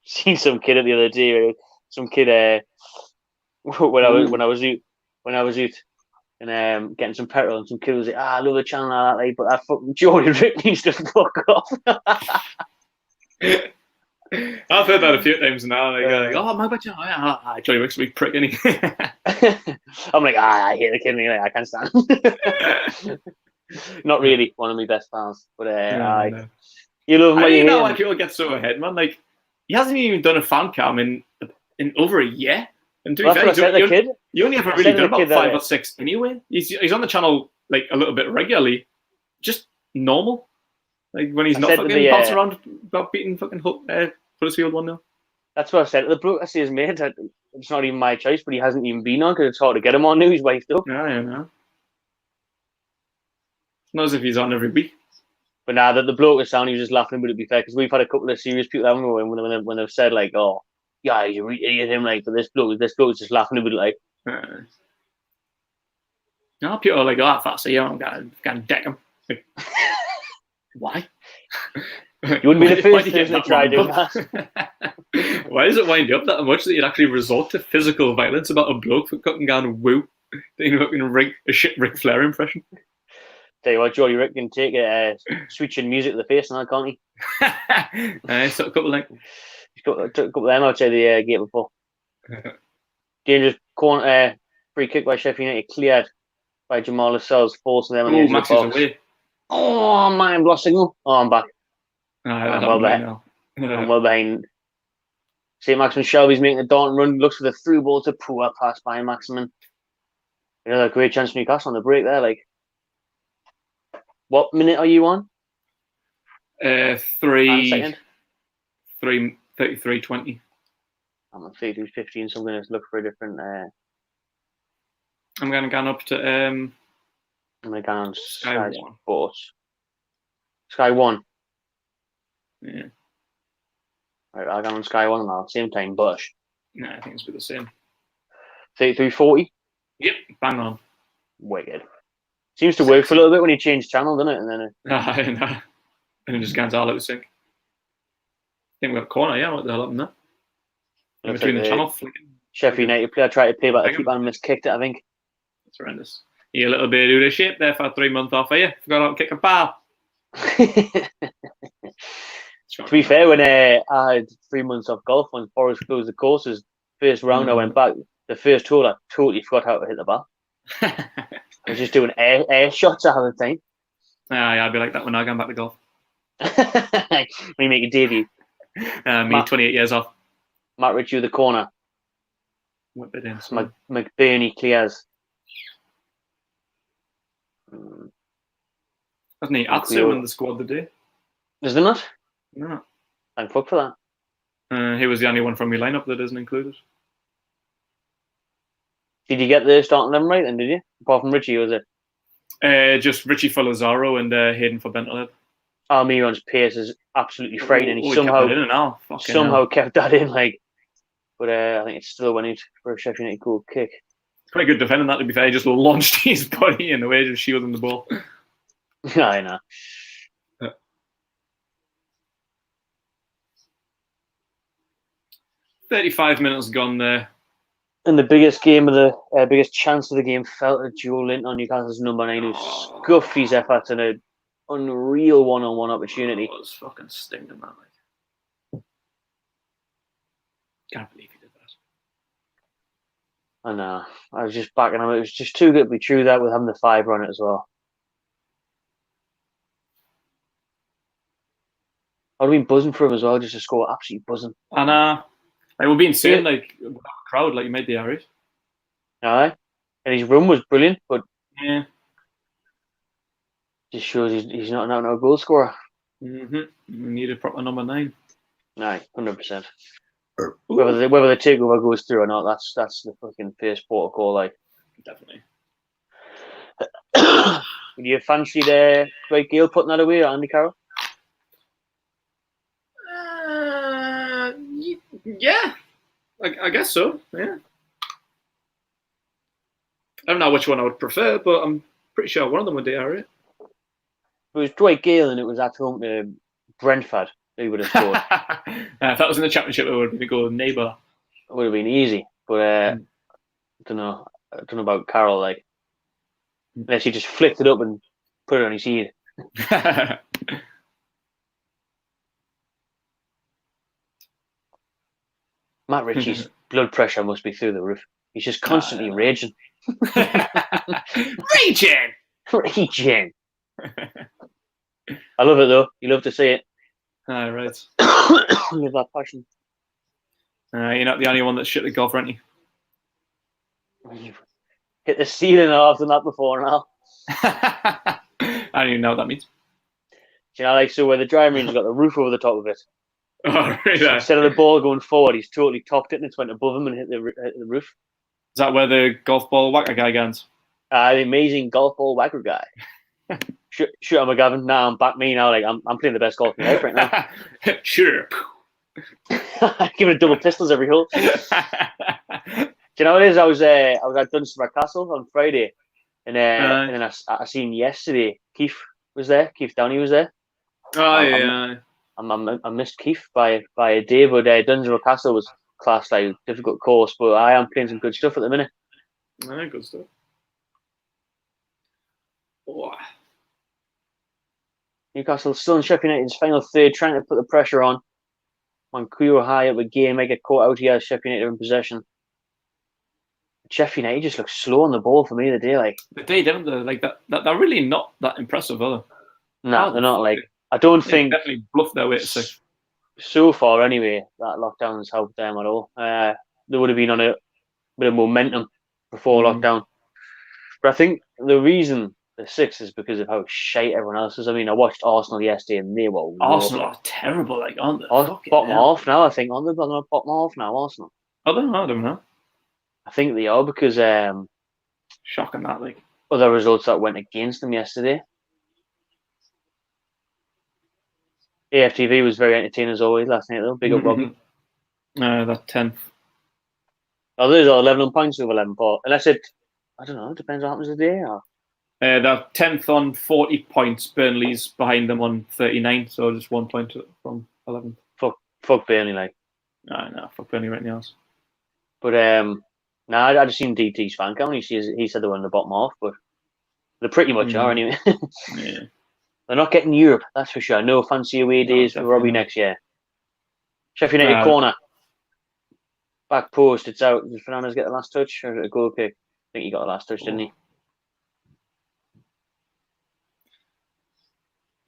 Seen some kid the other day. Some kid when I was out and getting some petrol, and some kid was like, I love the channel and that, like, but that fucking Joey Rick needs to fuck off. I've heard that a few times now. Like, oh, my bad channel. Joey Rick's a big prick, isn't he? I'm like, I hate the kid, like, I can't stand. Not really one of my best pals, but no. You love him. I don't know why people get so ahead, man. Like, he hasn't even done a fan cam in over a year. And to be fair, you only ever really done about 5 or 6 anyway. He's on the channel like a little bit regularly, just normal. Like when he's not fucking bouncing around about beating fucking Huddersfield 1-0. That's what I said to the bloke. I see his mate. It's not even my choice, but he hasn't even been on because it's hard to get him on now. He's wifed up. Yeah, know. It's not as if he's on every week. But now that the bloke is sound, he was just laughing. But to be fair, because we've had a couple of serious people haven't we, when they've said like, "Oh, yeah, you idiot him," like, but this bloke is just laughing a bit like. No, people are like, "Oh, that's yeah, I'm gonna deck him." Like, why? You wouldn't be the first person to try doing that. Why does it wind you up that much that you'd actually resort to physical violence about a bloke for cutting down and woo? You know, a shit Ric Flair impression. Tell you what, Joey Rick can take a switching music to the face and that, can't he? So a couple of took a couple of them outside the gate before. Dangerous corner, free kick by Sheffield United, cleared by Jamal Lascelles, forcing them on the edge of the box. Away. Oh man, I've lost signal. Oh, I'm back. I'm well behind. I'm well behind. St. Maximin Shelby's making a daunting run, looks for the through ball to poor pass by Maximin. Another great chance for Newcastle on the break there. Like, what minute are you on? 33:20. I'm at 32:15, so I'm going to look for a different. I'm going to go up to. I'm going to go on Sky Sports. Sky One. Yeah. Right, I'll go on Sky One now. Same time, Bush. No, I think it's the same. 33:40. Yep, bang on. Wicked. Seems to work for a little bit when you change channel, doesn't it? And then and it just gets all out of sync. I think we have a corner, yeah. What the hell happened there? In between the channel. Sheffield United player tried to play back the keeper and miskicked it, I think. That's horrendous. You're a little bit out of shape there for a 3 month off, are you? Forgot how to kick a ball. To be fair, when I had 3 months off golf, when Forest closed the courses, first round I went back, the first tour I totally forgot how to hit the ball. I was just doing air shots out of the time. Yeah, I'd be like that when I go back to golf. When you make your debut. Me, 28 years off. Matt Ritchie with the corner. Whip it in. McBurney clears. Hasn't he Atsu in the squad today? Is there not? No. Thank fuck for that. He was the only one from my lineup that isn't included. Did you get the starting 11 right then, did you? Apart from Richie, was it? Just Richie for Lazaro and Hayden for Bentaleb. Almiron's pace is absolutely frightening. He somehow kept that in, like. But I think it still went out for a Sheffield United goal kick. It's quite good defending that, to be fair. He just launched his body in the way of shielding the ball. I know. 35 minutes gone there. And the biggest chance of the game fell to Joe Linton on Newcastle's number 9, who scuffed his efforts in an unreal one-on-one opportunity. It was fucking stinging, that. Like. Can't believe he did that. I know. I was just backing him. It was just too good to be true that with having the 5 on it as well. I'd have been buzzing for him as well, just to score, absolutely buzzing. And like we've been saying, like the crowd, like he made the Irish. Aye, and his run was brilliant, but Yeah. just shows he's not a goal scorer. We need a proper number 9. Aye, 100%. Whether the takeover goes through or not, that's the fucking first protocol. Like, Definitely. Would you fancy the Dwight Gale putting that away, or Andy Carroll? Yeah, I guess so. Yeah. I don't know which one I would prefer, but I'm pretty sure one of them would do alright. If it was Dwight Gale and it was at home to Brentford, he would have scored. If that was in the Championship, it would be go neighbour. It would have been easy, but I don't know. I don't know about Carroll, like, unless he just flicked it up and put it on his head. Matt Ritchie's blood pressure must be through the roof. He's just constantly raging. Raging! I love it though. You love to see it. Right. I love that passion. You're not the only one that's shit the golf, aren't you? You've hit the ceiling I've done that before now. I don't even know what that means. Do you know, like, so where the driving range has got the roof over the top of it. Oh, really? Instead of the ball going forward, he's totally topped it and it's went above him and hit the roof. Is that where the golf ball whacker guy goes? The amazing golf ball whacker guy. Shoot him, McGavin. Nah, I'm back me now. Like, I'm playing the best golf in life right now. Sure. Giving double pistols every hole. Do you know what it is? I was at Newcastle on Friday, and then I seen yesterday Keith was there. Keith Downey was there. Oh yeah. I missed Keith by a day, but Dunsmore Castle was class, like difficult course. But I am playing some good stuff at the minute. Good stuff. Oh. Newcastle still in Sheffield United's final third, trying to put the pressure on. Manquillo high up again, make a caught out here. Sheffield United in possession. Sheffield United just looks slow on the ball for me today. Like they don't, like that. They're really not that impressive, are they? No, they're not. Like, I don't think definitely bluffed their way to 6. So far, anyway, that lockdown has helped them at all. They would have been on a bit of momentum before lockdown, but I think the reason the 6 is because of how shite everyone else is. I mean, I watched Arsenal yesterday, and they were Arsenal are terrible, like, aren't they? Bottom half now, I think. On the bottom half now, Arsenal. Oh, they're not, I don't know. I think they are because shocking that, like, other results that went against them yesterday. AFTV was very entertaining as always last night, though. Big up, Robbie. That 10th. Oh, those are 11 points over 11 points. Unless it, I don't know, it depends what happens today. Or... they're 10th on 40 points. Burnley's behind them on 39, so just 1 point from 11th. Fuck Burnley, like. No, fuck Burnley right now. But, I just seen DT's fan count. He said they were in the bottom half, but they pretty much are anyway. Yeah. They're not getting Europe, that's for sure. No fancy away days for Robbie next year. Sheffield United corner. Back post, it's out. Did Fernandes get the last touch or a goal kick? I think he got the last touch, didn't he?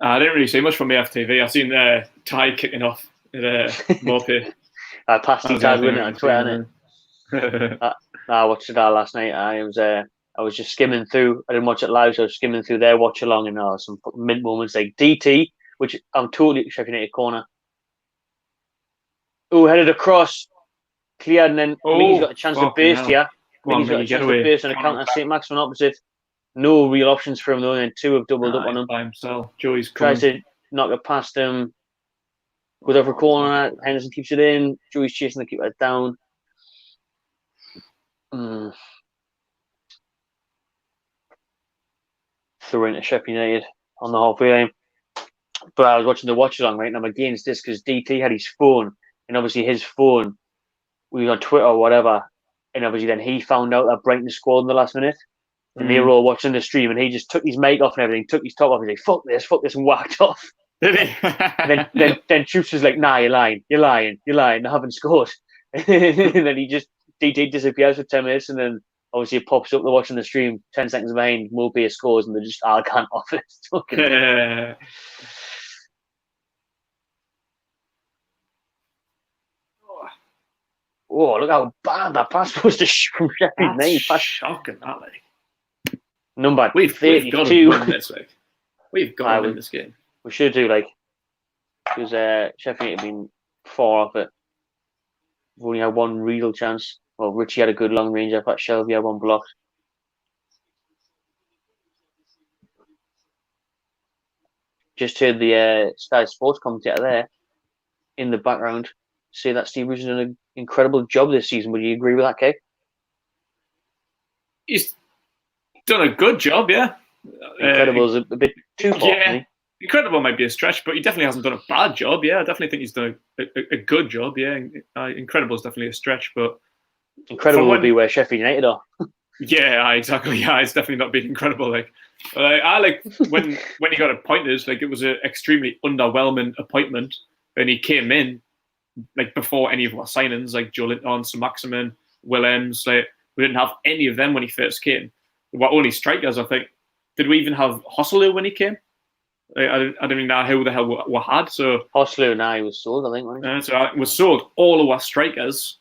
I didn't really see much from the FTV. I seen Ty kicking off at Morphe. I passed the Ty winning on Twitter, innit? I watched it all last night. I was just skimming through. I didn't watch it live, so I was skimming through their watch along, and some mint moments like DT, which I'm totally Sheffield United corner. Oh, headed across, cleared, and then Lee's got a chance to burst here. Lee's got a chance to burst on a counter. St. Max from opposite. No real options for him though, and then 2 have doubled up on him. By himself. Joey's tries to knock it past him. Goes over a corner. Henderson keeps it in. Joey's chasing to keep it down. Throw into Sheffield United on the halfway line. But I was watching the watch along, right? And I'm against this because DT had his phone, and obviously his phone, we was on Twitter or whatever, and obviously then he found out that Brighton scored in the last minute, and they were all watching the stream, and he just took his mic off and everything, took his top off, and he's like, fuck this, and whacked off. Did he? then Troops was like, nah, you're lying, they haven't scored. And then DT disappears for 10 minutes, and then obviously it pops up, they're watching the stream, 10 seconds behind, Mopey scores, and they're just can't off it. Oh, look how bad that pass was from Sheffield That's United. shocking, that, like. Number We've got to 32. win this, like. We've got to win this game. We should do, like, because Sheffield United have been far off it. We've only had one real chance. Well, Richie had a good long range. I thought Shelby had one blocked. Just heard the Sky Sports commentator there in the background say that Steve Bruce has done an incredible job this season. Would you agree with that, Kate? He's done a good job, yeah. Incredible is a bit too far for me. Incredible might be a stretch, but he definitely hasn't done a bad job. Yeah, I definitely think he's done a good job. Yeah, incredible is definitely a stretch, but incredible would be where Sheffield United are. Yeah, exactly. Yeah, it's definitely not been incredible. Like, I like when he got appointed. Like, it was an extremely underwhelming appointment, and he came in like before any of our signings, like Joe Linton, Sir Maximin, Willems. Like, we didn't have any of them when he first came. We were only strikers, I think. Did we even have Hosselu when he came? I don't even know who the hell we had. So Hosselu now he was sold, I think. Wasn't so it was sold all of our strikers,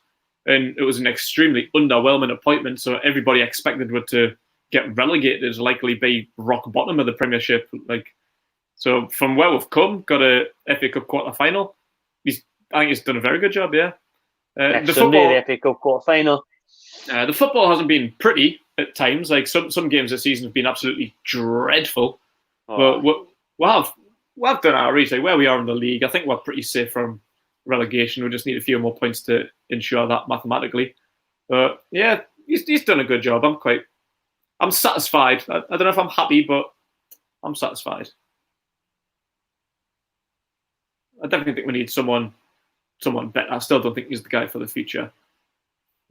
and it was an extremely underwhelming appointment. So everybody expected would to get relegated, likely be rock bottom of the Premiership. Like, so from where we've come, got a FA Cup quarter final. I think he's done a very good job. Yeah, the Sunday, the FA Cup quarter final. The football hasn't been pretty at times. Like some games this season have been absolutely dreadful. But we have done our research. Where we are in the league, I think we're pretty safe from relegation. We just need a few more points to ensure that mathematically. But yeah, he's done a good job. I'm satisfied. I don't know if I'm happy, but I'm satisfied. I definitely think we need someone better. I still don't think he's the guy for the future.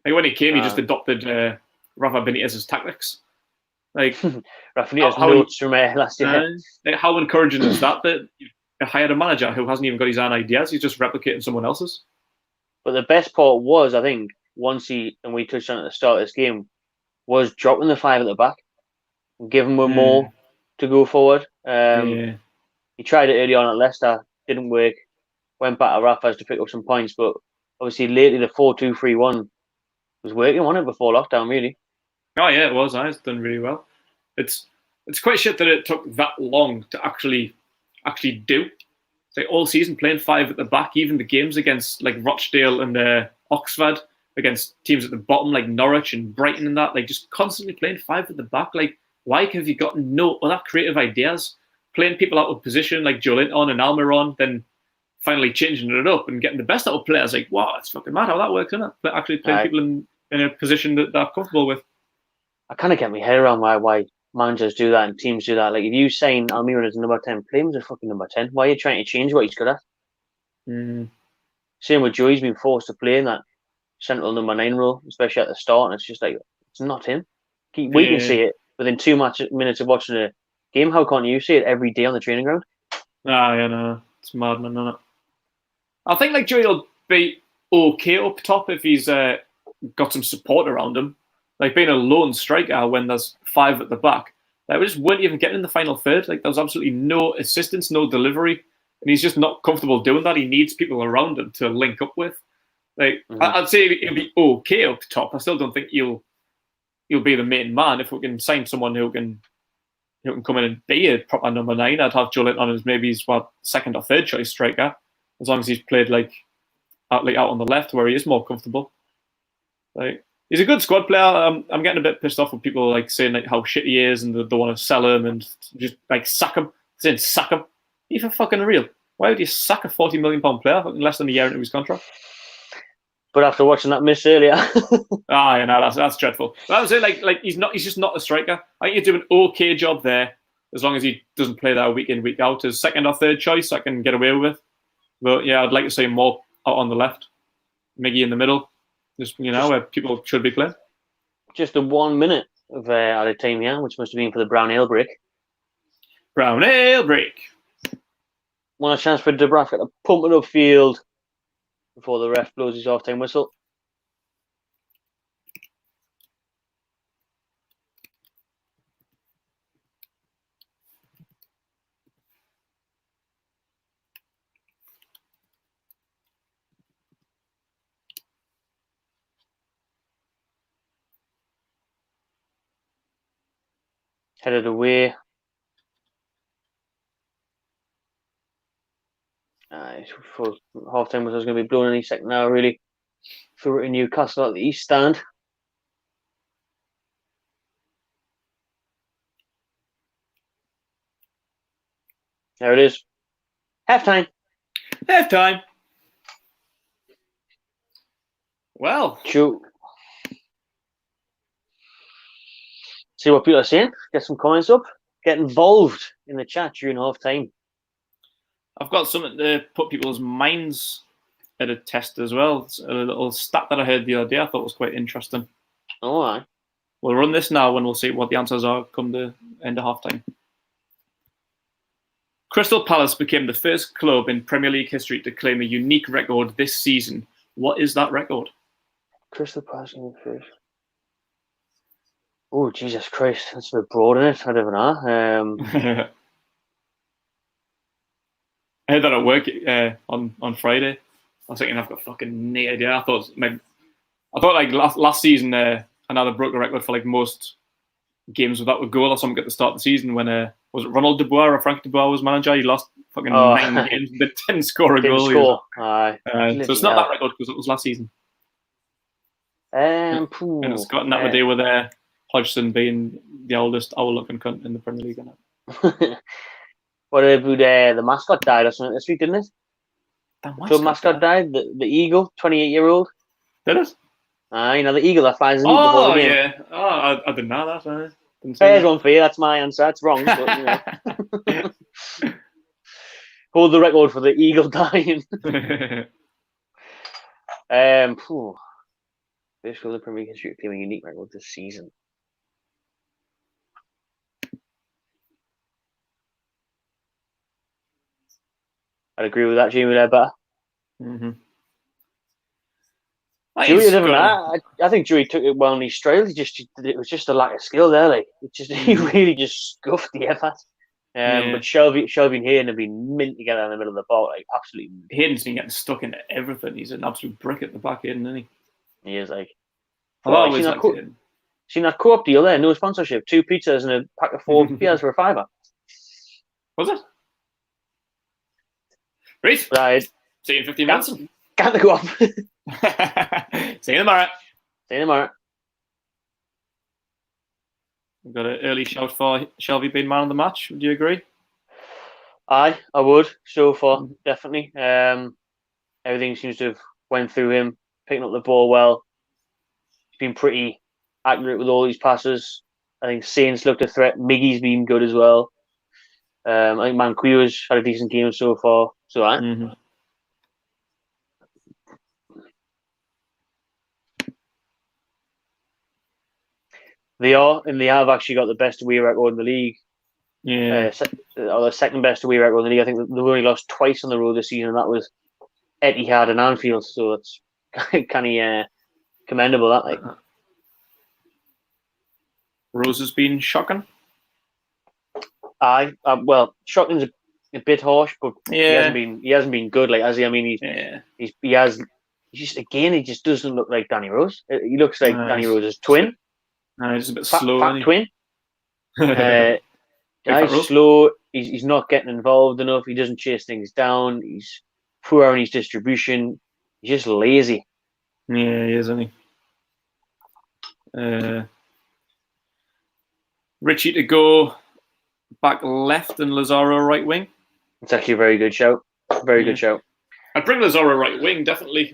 Like, when he came, he just adopted Rafa Benitez's tactics. Like, Rafa Benitez notes from last year. Like, how encouraging is that you hired a manager who hasn't even got his own ideas? He's just replicating someone else's. But the best part was, I think, and we touched on at the start of this game, was dropping the 5 at the back and giving them more to go forward. He tried it early on at Leicester, didn't work. Went back to Rafa's to pick up some points, but obviously lately the 4-2-3-1 was working on it before lockdown, really. Oh yeah, it was. It's done really well. It's quite shit that it took that long to actually do. It's like all season playing 5 at the back, even the games against like Rochdale and Oxford, against teams at the bottom like Norwich and Brighton and that, like just constantly playing 5 at the back. Like, why have you got no other creative ideas? Playing people out of position like Joe Linton and Almiron, then finally changing it up and getting the best out of players. Like, wow, it's fucking mad how that works, isn't it? Actually playing people in a position that they're comfortable with. I kind of get my head around why managers do that and teams do that. Like, if you sign Almiron as a number 10, play him as a fucking number 10. Why are you trying to change what he's good at? Same with Joe. He's been forced to play in that central number 9 role, especially at the start, and it's just like, it's not him. We can see it within 2 minutes of watching a game. How can't you see it every day on the training ground? Yeah, no. It's madman, isn't it? I think like Joey will be okay up top if he's got some support around him. Like, being a lone striker when there's 5 at the back, like, we just weren't even getting in the final third. Like, there was absolutely no assistance, no delivery, and he's just not comfortable doing that. He needs people around him to link up with. Like, I'd say he'll be okay up top. I still don't think he'll be the main man. If we can sign someone who can come in and be a proper number 9, I'd have Joe Linton as maybe his second or third choice striker, as long as he's played like out on the left where he is more comfortable. Like, he's a good squad player. I'm getting a bit pissed off with people like saying like how shit he is and they want to sell him and just like sack him. Saying sack him. Are you for fucking real? Why would you sack a £40 million player in less than a year into his contract? But after watching that miss earlier, that's dreadful. But I would say like he's just not a striker. I think he's doing an okay job there, as long as he doesn't play that week in, week out. As second or third choice, I can get away with. But yeah, I'd like to see him more out on the left, Miggy in the middle, just where people should be playing. Just the 1 minute of out of time here, which must have been for the Brown Ale break. Brown Ale break. Want a chance for Dubravka to pump it upfield before the ref blows his half-time whistle. headed away. For half time was going to be blown any second now, really. Threw it in Newcastle at the East Stand. There it is. Half time. Half time. Well. True. See what people are saying. Get some comments up. Get involved in the chat during half time. I've got something to put people's minds at a test as well. It's a little stat that I heard the other day I thought was quite interesting. All right. We'll run this now and we'll see what the answers are come the end of half time. Crystal Palace became the first club in Premier League history to claim a unique record this season. What is that record? Crystal Palace in the first. Oh, Jesus Christ. That's a bit broad, isn't it? I don't know. I heard that at work on Friday. I was thinking I've got fucking no idea. I thought like last season another broke a record for like most games without a goal or something at the start of the season when was it Ronald Dubois or Frank Dubois was manager? He lost fucking 9 games and didn't score a goal. Aye. So it's not that record because it was last season. And it's got nothing to do with Hodgson being the oldest owl-looking cunt in the Premier League. What about the mascot died or something this week, didn't it? The mascot died, the eagle, 28-year-old. Did it? You know, the eagle that flies in before the game. Yeah. Oh, I didn't know that. There's one for you. That's my answer. That's wrong. But, you know. Hold the record for the eagle dying. First club in the Premier League history claiming a unique record this season. I'd agree with that, Jamie. There, better. Mm-hmm. I think Dewey took it well in his stride. It was just a lack of skill there. Like he really just scuffed the effort. But Shelby and Hayden have been mint together in the middle of the park, like absolutely. Hayden's been getting stuck into everything. He's an absolute brick at the back end, isn't he? He is like. Seen that co-op deal there? No sponsorship. 2 pizzas and a pack of 4 beers for $5. Was it? Great. Right. See you in 15 minutes. Can't go up. See you tomorrow. We've got an early shout for Shelby being man of the match. Would you agree? Aye, I would. So far, definitely. Everything seems to have went through him, picking up the ball well. He's been pretty accurate with all these passes. I think Saints looked a threat. Miggy's been good as well. I think Manquillo's had a decent game so far. So, They have actually got the best away record in the league. Yeah. Or the second best away record in the league. I think they've only lost twice on the road this season, and that was Etihad and Anfield. So it's kind of commendable, that like. Rose has been shocking. Well, shocking's a bit harsh, but he hasn't been good. Like, has he? I mean, he just doesn't look like Danny Rose. He looks like Danny Rose's twin. He's a bit slow. Fat twin. He's slow. He's not getting involved enough. He doesn't chase things down. He's poor on his distribution. He's just lazy. Yeah, he is, isn't he? Richie to go back left and Lazaro right wing. It's actually a very good shout. Good shout. I'd bring Lazaro right wing, definitely.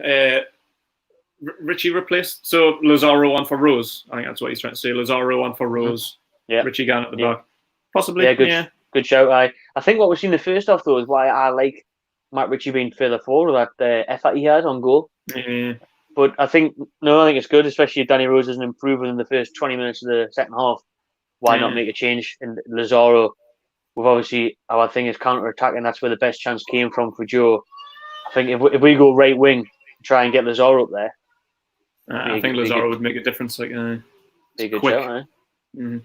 Richie replaced, so Lazaro on for Rose. I think that's what he's trying to say. Lazaro on for Rose. Yeah. Richie going at the back. Possibly. Yeah, good shout. I think what we've seen the first half, though, is why I like Matt Ritchie being further forward with that effort he had on goal. Yeah. But I think it's good, especially if Danny Rose isn't improving in the first 20 minutes of the second half. Why not make a change? And Lazaro, we've obviously, our thing is counter-attacking. That's where the best chance came from for Joe. I think if we go right wing, try and get Lazaro up there. I think Lazaro would make a difference. Like, be a good shout, eh? Mm-hmm.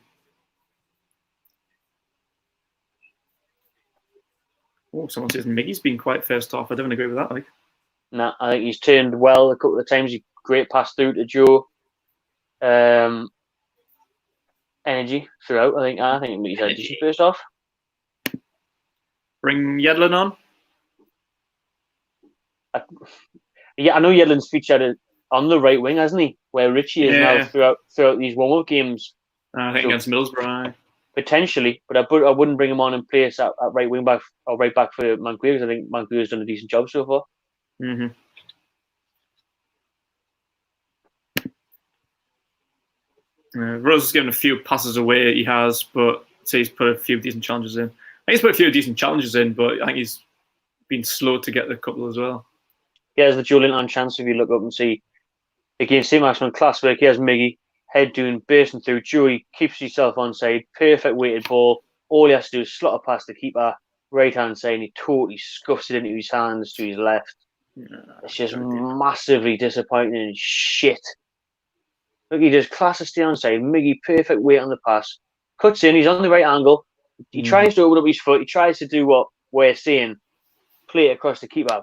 Oh, someone says Miggy's been quite first off. I don't agree with that. Like, nah, I think he's turned well a couple of times. Great pass through to Joe. energy throughout. I think he's had a decent first off. Bring Yedlin on. I know Yedlin's featured on the right wing, hasn't he? Where Richie is now throughout these warm-up games. I think against Middlesbrough. Potentially, but I wouldn't bring him on in place at right wing back or right back for Manquillo, because I think Manquillo's done a decent job so far. Mm-hmm. Rose has given a few passes away, he has, but say he's put a few decent challenges in. I think he's put a few decent challenges in, but I think he's been slow to get the couple as well. He has the Joe Linton chance if you look up and see against St. Maximin class work. He has Miggy head doing, bursting through. Joey keeps himself onside, perfect weighted ball. All he has to do is slot a past the keeper, right hand side, and he totally scuffs it into his hands to his left. It's just massively disappointing and shit. Look, he does class of stay onside. Miggy, perfect weight on the pass. Cuts in, he's on the right angle. He tries to open up his foot. He tries to do what we're saying, play it across the keeper.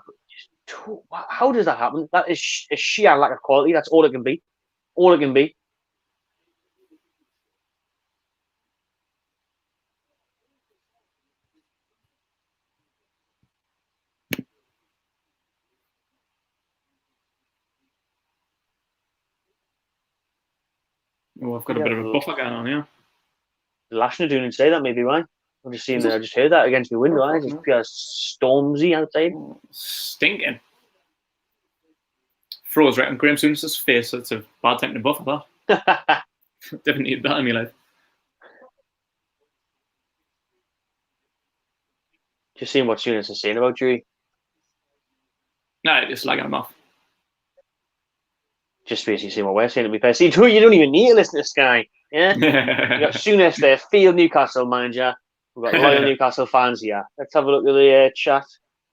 How does that happen? That is a sheer lack of quality. That's all it can be. All it can be. Oh, I've got a bit of a buffer going on here. Lashner doing and say that maybe why. I just heard that against the window. It's just pure stormsy outside. Stinking. Froze right on Graham Souness's face, so it's a bad time to buffer that. Definitely need that in my life. Just seeing what Souness is saying about Dewey. No, just slagging him off. Just basically saying what we're saying, to be fair. See, you don't even need to listen to this guy. Yeah? You got Souness there, field Newcastle manager. We've got loyal Newcastle fans here. Let's have a look at the chat,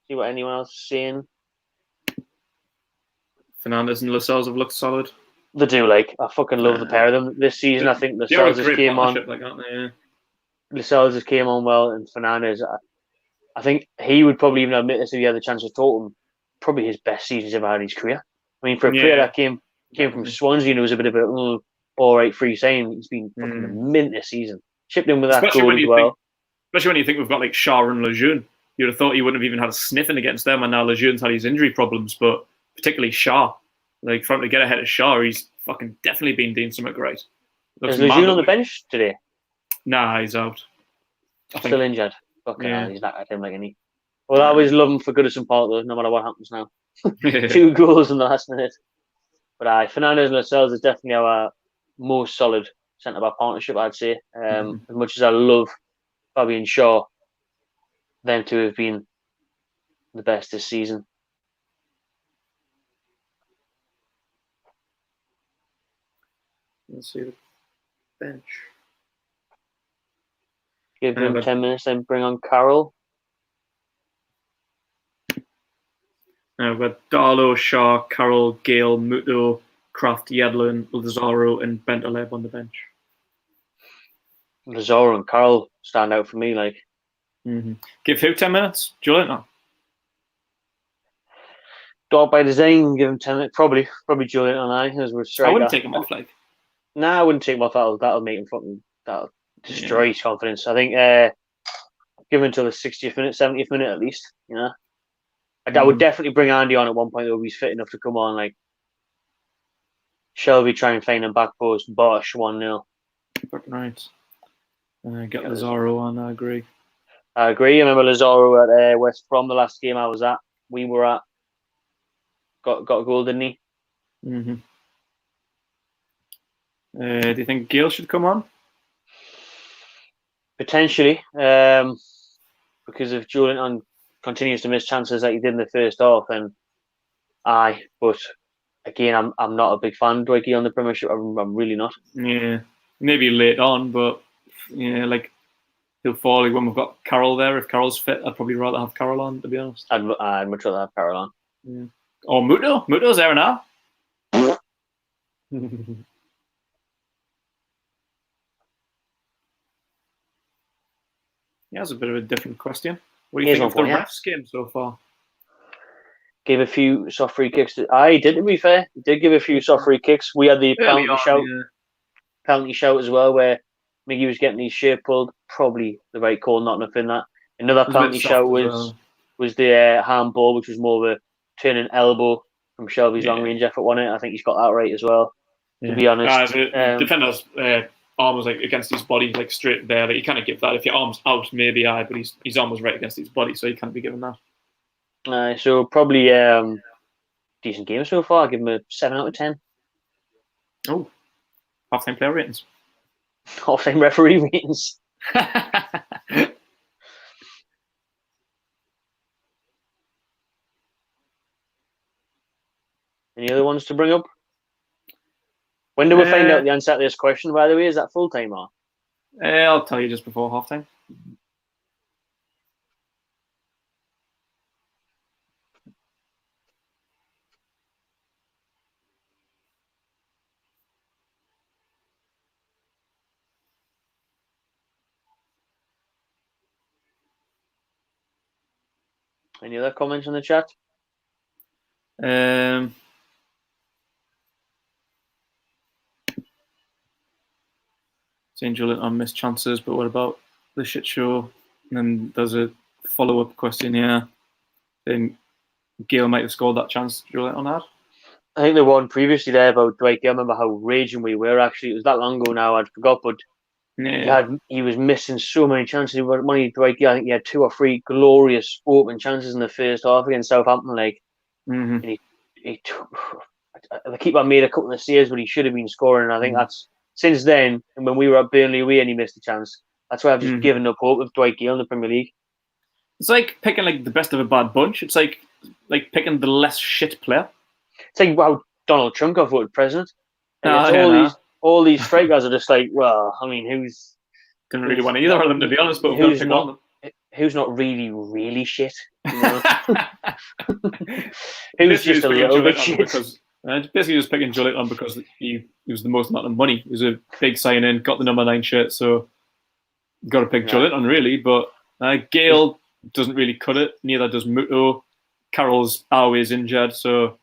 see what anyone else is saying. Fernandez and Lascelles have looked solid. They do, I fucking love the pair of them this season. I think Lascelles just came on. Lascelles just came on well, and Fernandez, I think he would probably even admit this if he had the chance to talk to him. Probably his best season he's ever had in his career. I mean, for a player that came from Swansea and it was a bit of a all right free saying, he's been fucking a mint this season. Chipped in with that goal as well. Especially when you think we've got Shaw and Lejeune. You'd have thought he wouldn't have even had a sniffing against them, and now Lejeune's had his injury problems, but particularly Shaw. For him to get ahead of Shaw, he's fucking definitely been doing something great. Is Lejeune on the bench today? Nah, he's out. Still injured. Fucking hell, he's not at him like any. Well, I always love him for Goodison Park, though, no matter what happens now. 2 goals in the last minute. But Fernandez and Lascelles is definitely our most solid centre-back partnership, I'd say. As much as I love Fabian Shaw, them two have been the best this season. Let's see the bench. Give them 10 minutes, then bring on Carroll. We've got Darlow, Shaw, Carroll, Gale, Muto, Kraft, Yedlin, Lazaro, and Bentaleb on the bench. Lazaro and Carroll stand out for me. Give who 10 minutes? Julian? Dog by design, give him 10 minutes. Probably Julian and I, as we're striker. I wouldn't take him off. Nah, I wouldn't take him off. That'll make him that'll destroy his confidence. I think give him until the 60th minute, 70th minute at least. I would definitely bring Andy on at one point though. He's fit enough to come on. Shelby try and find him back post. Bosh 1-0. Right. Get Lazaro on. I agree. I remember Lazaro at West Brom the last game I was at. We were at. Got a goal, didn't he? Do you think Gale should come on? Potentially, because if Julian continues to miss chances like he did in the first half, then aye. But again, I'm not a big fan of Dwighty on the Premiership. I'm really not. Yeah, maybe late on, but he'll fall when we've got Carroll there. If Carroll's fit, I'd probably rather have Carroll on, to be honest. I'd much rather have Carroll on. Yeah. Oh, Muto. Muto's there now. Yeah, that's a bit of a different question. What do you think of the refs game so far? Gave a few soft free kicks. I did, to be fair. He did give a few soft free kicks. We had the penalty shout as well, where Miggy was getting his shirt pulled. Probably the right call, not enough in that. Another It was a bit penalty shout soft as well. was the handball, which was more of a turning elbow from Shelby's long Yeah. range effort on it. I think he's got that right as well. Yeah. To be honest, The defender's arm was like against his body, like straight there. Like you can't give that. If your arm's out, maybe but his arm was right against his body, so you can't be given that. So probably decent game so far. I'll give him a 7 out of 10. Oh, half-time player ratings. Half-time referee ratings. Any other ones to bring up? When do we find out the answer to this question, by the way? Is that full-time or? I'll tell you just before half-time. Any other comments in the chat? Saying Julian on missed chances, but what about the shit show? And then there's a follow-up question here. Then Gale might have scored that chance Julian on had. I think the one previously there about Dwight Gale, I remember how raging we were actually. It was that long ago now, I'd forgot, but he was missing so many chances. Dwight Gale, I think he had 2 or 3 glorious open chances in the first half against Southampton. And the keeper made a couple of saves, but he should have been scoring. And I think that's since then, and when we were at Burnley away and he missed a chance, that's why I've just given up hope of Dwight Gale in the Premier League. It's like picking like the best of a bad bunch. It's like picking the less shit player. It's like how Donald Trump got voted president. All these strikers are just like, well, I mean, didn't really want either of them, to be honest, but who's not really, really shit? You know? Who's just a little bit shit? Basically just picking Juliet on because he was the most amount of money. He was a big sign-in, got the number 9 shirt, so got to pick Juliet on, really. But Gale doesn't really cut it. Neither does Muto. Carroll's always injured, so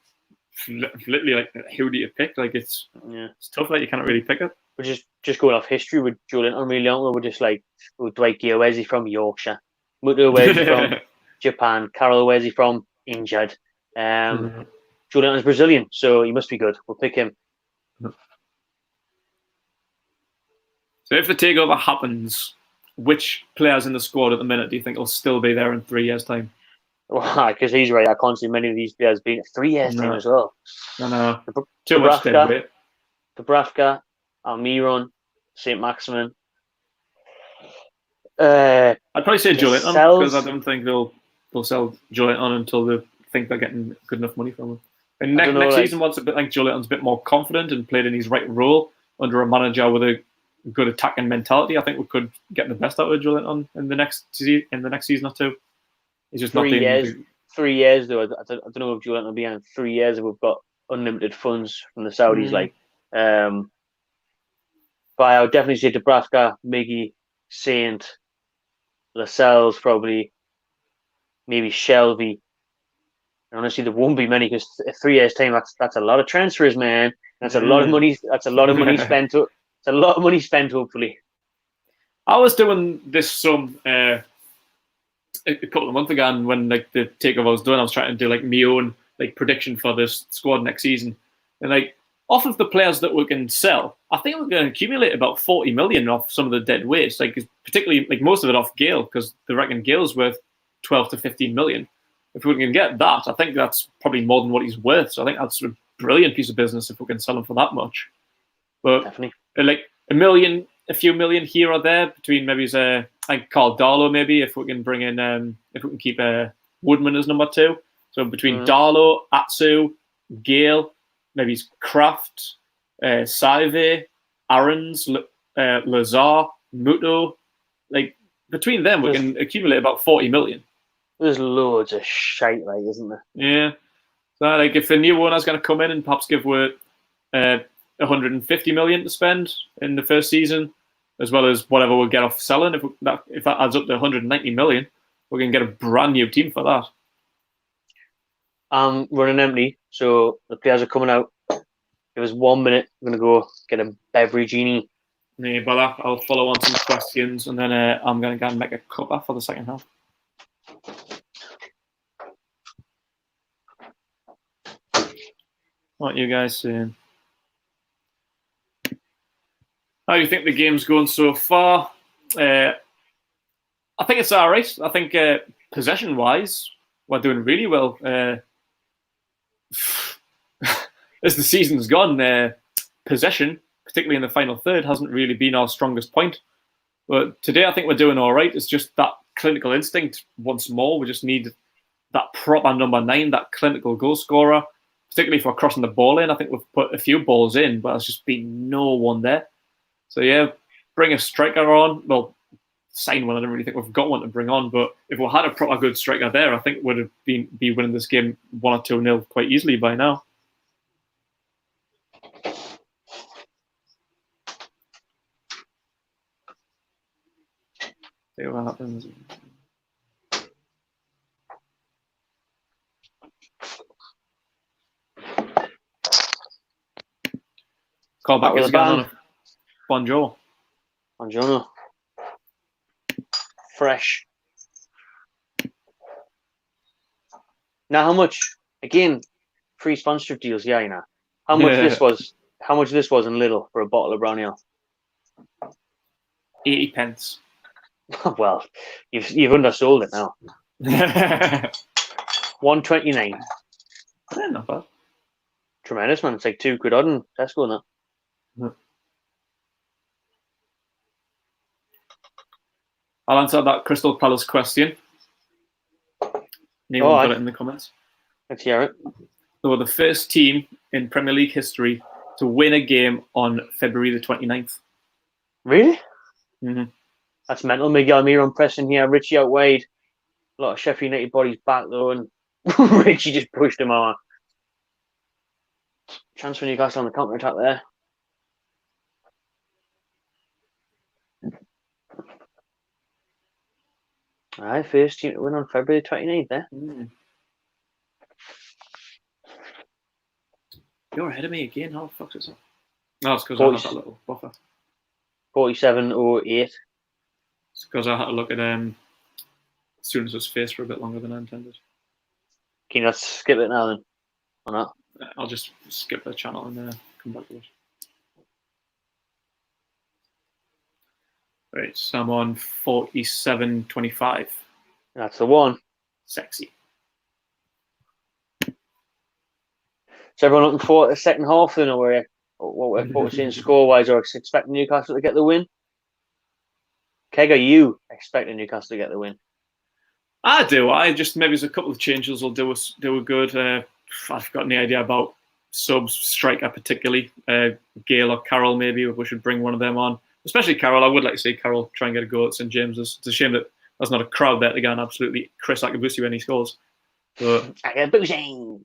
literally, like, who do you pick? Like, it's tough. Like, you can't really pick it. We're just going off history with Julian. Really, we're just like, Dwight Gale, where's he from? Yorkshire. Muto, where's he from? Japan. Carroll, where's he from? Injured. Julian is Brazilian, so he must be good. We'll pick him. So if the takeover happens, which players in the squad at the minute do you think will still be there in 3 years' time? Well, because he's right. I can't see many of these players being 3 years' time as well. I know. Too much dead weight. Dubravka, Almiron, St. Maximin. I'd probably say Julian because I don't think they'll sell Julian until they think they're getting good enough money from him. And next season, once a bit like Julian's a bit more confident and played in his right role under a manager with a good attacking mentality, I think we could get the best out of Julian in the next season or two. He's just 3 years. 3 years though. I don't know if Julian will be in 3 years if we've got unlimited funds from the Saudis. But I would definitely say Dubravka, Miggy, Saint, Lascelles probably, maybe Shelby. Honestly, there won't be many because 3 years' time, that's a lot of transfers, man. That's a lot of money. That's a lot of money spent. It's a lot of money spent. Hopefully, I was doing this some a couple of months ago, and when like the takeover was done, I was trying to do like my own like prediction for this squad next season, and like off of the players that we can sell, I think we're going to accumulate about 40 million off some of the dead weights. Like particularly like most of it off Gale because they reckon Gale's worth 12 to 15 million. If we can get that, I think that's probably more than what he's worth. So I think that's a brilliant piece of business if we can sell him for that much. But definitely, like a few million here or there between maybe like Carl Darlow maybe if we can bring in if we can keep Woodman as number 2. So between Darlow, Atsu, Gale, maybe Kraft, Saive, Aarons, Lazar, Muto. Like between them, we can accumulate about 40 million. There's loads of shite, like, isn't there? Yeah. So, like, if a new owner's going to come in and perhaps give Wirt 150 million to spend in the first season, as well as whatever we'll get off selling, if that adds up to 190 million, we can get a brand new team for that. I'm running empty, so the players are coming out. Give us 1 minute. I'm going to go get a beverage genie. Yeah, but I'll follow on some questions, and then I'm going to go and make a cuppa for the second half. What are you guys saying? How do you think the game's going so far? I think it's all right. I think possession-wise, we're doing really well. As the season's gone, possession, particularly in the final third, hasn't really been our strongest point. But today, I think we're doing all right. It's just that clinical instinct once more. We just need that proper number 9, that clinical goal scorer, particularly for crossing the ball in. I think we've put a few balls in, but there's just been no one there. So yeah, bring a striker on. Well, sign one. I don't really think we've got one to bring on, but if we had a proper good striker there, I think would have be winning this game 1 or 2-0 quite easily by now. See what happens. Call back is going on. Bonjour. Buongiorno. Fresh. Now, how much? Again, free sponsorship deals. Yeah, you know. How much this was? How much this was in Lidl for a bottle of brown ale? 80 pence. Well, you've undersold it now. 1.29. Yeah, not bad. Tremendous, man. It's like £2 odd in Tesco now. I'll answer that Crystal Palace question. Neil got it in the comments. Let's hear it. They were the first team in Premier League history to win a game on February the 29th. Really? Mm-hmm. That's mental. Miguel Almiron pressing here. Richie out wide. A lot of Sheffield United bodies back though, and Richie just pushed him out. Chance for Newcastle on the counter attack there. Alright, first team to win on February 29th there. You're ahead of me again. How the fuck is that? No, it's because I have that little buffer. 47.08. It's because I had to look at Souness's face for a bit longer than I intended. Can you not skip it now then? Or not? I'll just skip the channel and come back to it. Right, so I'm on 47.25. That's the one. Sexy. So everyone looking forward to the second half then, or what we're saying score-wise, or expecting Newcastle to get the win? Keg, are you expecting Newcastle to get the win? I do. I just maybe there's a couple of changes will do a good. I've got any idea about subs, striker particularly. Gale or Carroll maybe. We should bring one of them on. Especially Carroll. I would like to see Carroll try and get a goal at St James's. It's a shame that there's not a crowd there to go and absolutely Chris Akabusi when he scores. But Akabusi!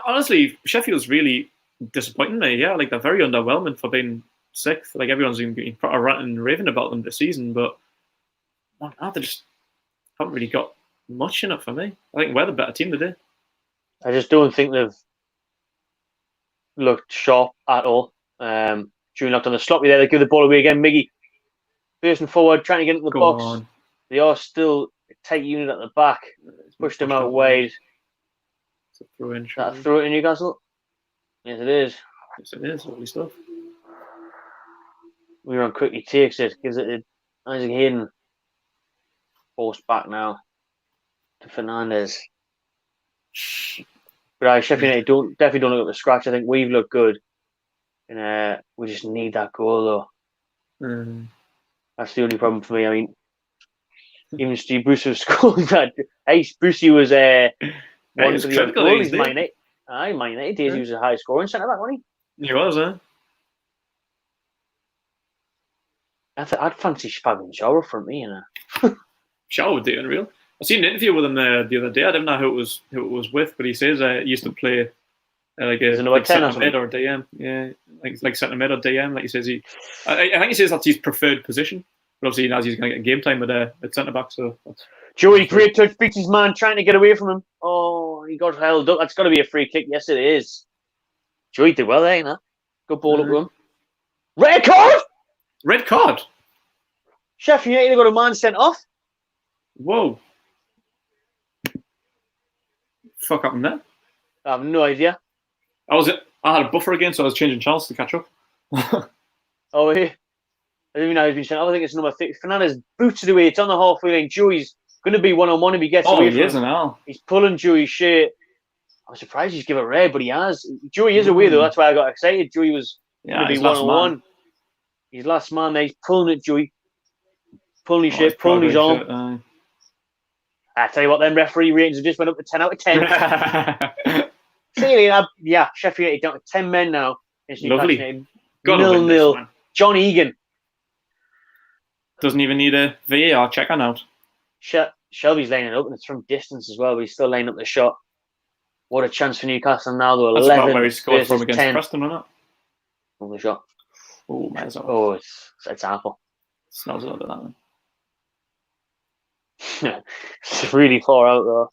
Honestly, Sheffield's really disappointing me. Yeah, like they're very underwhelming for being sixth. Like everyone's been ranting and raving about them this season, but they just haven't really got much in it for me. I think we're the better team today. I just don't think they've looked sharp at all. June knocked on the sloppy there. They give the ball away again. Miggy facing forward, trying to get into the box. On. They are still a tight unit at the back. Pushed them out wide. It's a throw-in. That throw it in Newcastle? Yes, it is. Yes, it is. Lovely stuff. We're quickly takes it, gives it to Isaac Hayden. Forced back now to Fernandez. But Sheffield United definitely don't look up to scratch. I think we've looked good. And we just need that goal though. That's the only problem for me. I mean, even Steve Bruce was scoring that. Hey, Brucey was one for the goal. He's Man United. Man United days he was a high scoring centre back, wasn't he? He was, huh? I'd fancy Fabian Schär for me, you know. Schär would do unreal. I seen an interview with him the other day. I didn't know who it was with, but he says he used to play like a centre mid or DM. Yeah, like centre mid or DM. Like he says I think he says that's his preferred position. But obviously now he's going to get game time at centre back. So Joey, great touch, beats his man, trying to get away from him. Oh, he got held up. That's got to be a free kick. Yes, it is. Joey did well there, you know. Good ball up to him. Red card! Red card? Sheffield United got a man sent off. Whoa. Fuck happened there? I have no idea. I had a buffer again, so I was changing channels to catch up. Oh, yeah. I didn't even know he's been sent off. I think it's number 6. Fernandez boots it away. It's on the halfway line. Joey's going to be one-on-one if he gets away from him. Now. He's pulling Joey's shirt. I'm surprised he's given a red, but he has. Joey is away, though. That's why I got excited. Joey was going to be one-on-one. He's last man there. He's pulling it, Joey. Pulling his shirt, pulling his arm. I tell you what, them referee ratings have just went up to 10 out of 10. See you later. Sheffield United down to 10 men now. Lovely. 0-0. John Egan. Doesn't even need a VAR check on out. Shelby's lining up, and it's from distance as well, but he's still lining up the shot. What a chance for Newcastle now, though. That's 11 about where he scored from against 10. Preston, wasn't it? On the shot. Oh, man. It's apple. Smells a little bit that one. It's really far out, though.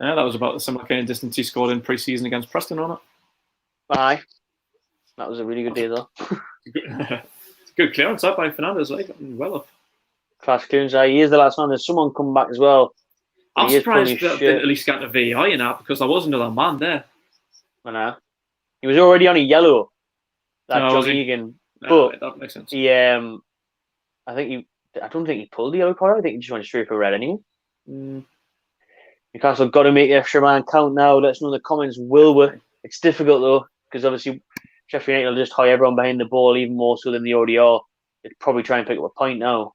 Yeah, that was about the similar kind of distance he scored in pre-season against Preston, wasn't it? Aye. That was a really good day, though. It's a good clearance up by Fernandez, like, well up. Class clearance. He is the last man. There's someone come back as well. I'm surprised that they at least got a VAR in that, because there was another man there. I know. He was already on a yellow. That John Egan. No, but that makes sense. I don't think he pulled the yellow card. I think he just went straight for red anyway. Newcastle got to make the extra man count now. Let us know in the comments. Will we? It's difficult though, because obviously Sheffield United will just hide everyone behind the ball even more so than they already are. They'd probably try and pick up a point now.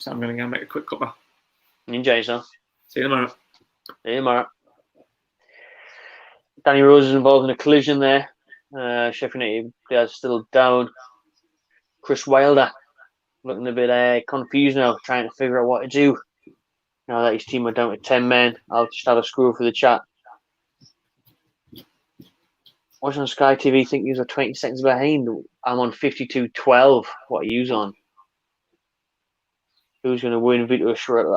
I'm going to go make a quick cuppa. Enjoy yourself. See you tomorrow. See you tomorrow. Danny Rose is involved in a collision there. Sheffield United players still down. Chris Wilder looking a bit confused now, trying to figure out what to do. Now that his team are down to 10 men, I'll just have a scroll for the chat. Watching on Sky TV, think you are 20 seconds behind. I'm on 52-12. What are you on? Who's going to win? I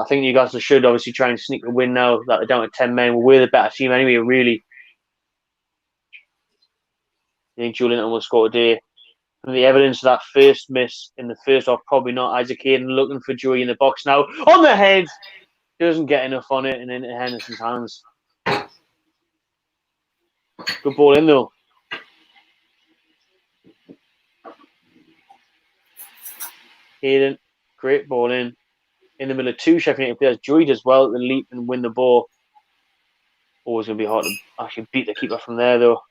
think Newcastle should obviously try and sneak a win now that they're down to 10 men. We're the better team anyway, really. I think Julian will score today. And the evidence of that first miss in the first half, probably not. Isaac Hayden looking for Joey in the box now. On the head! Doesn't get enough on it and into Henderson's hands. Good ball in, though. Hayden. Great ball in the middle of two Sheffield United players. Joey does well to leap and win the ball. Always going to be hard to actually beat the keeper from there, though.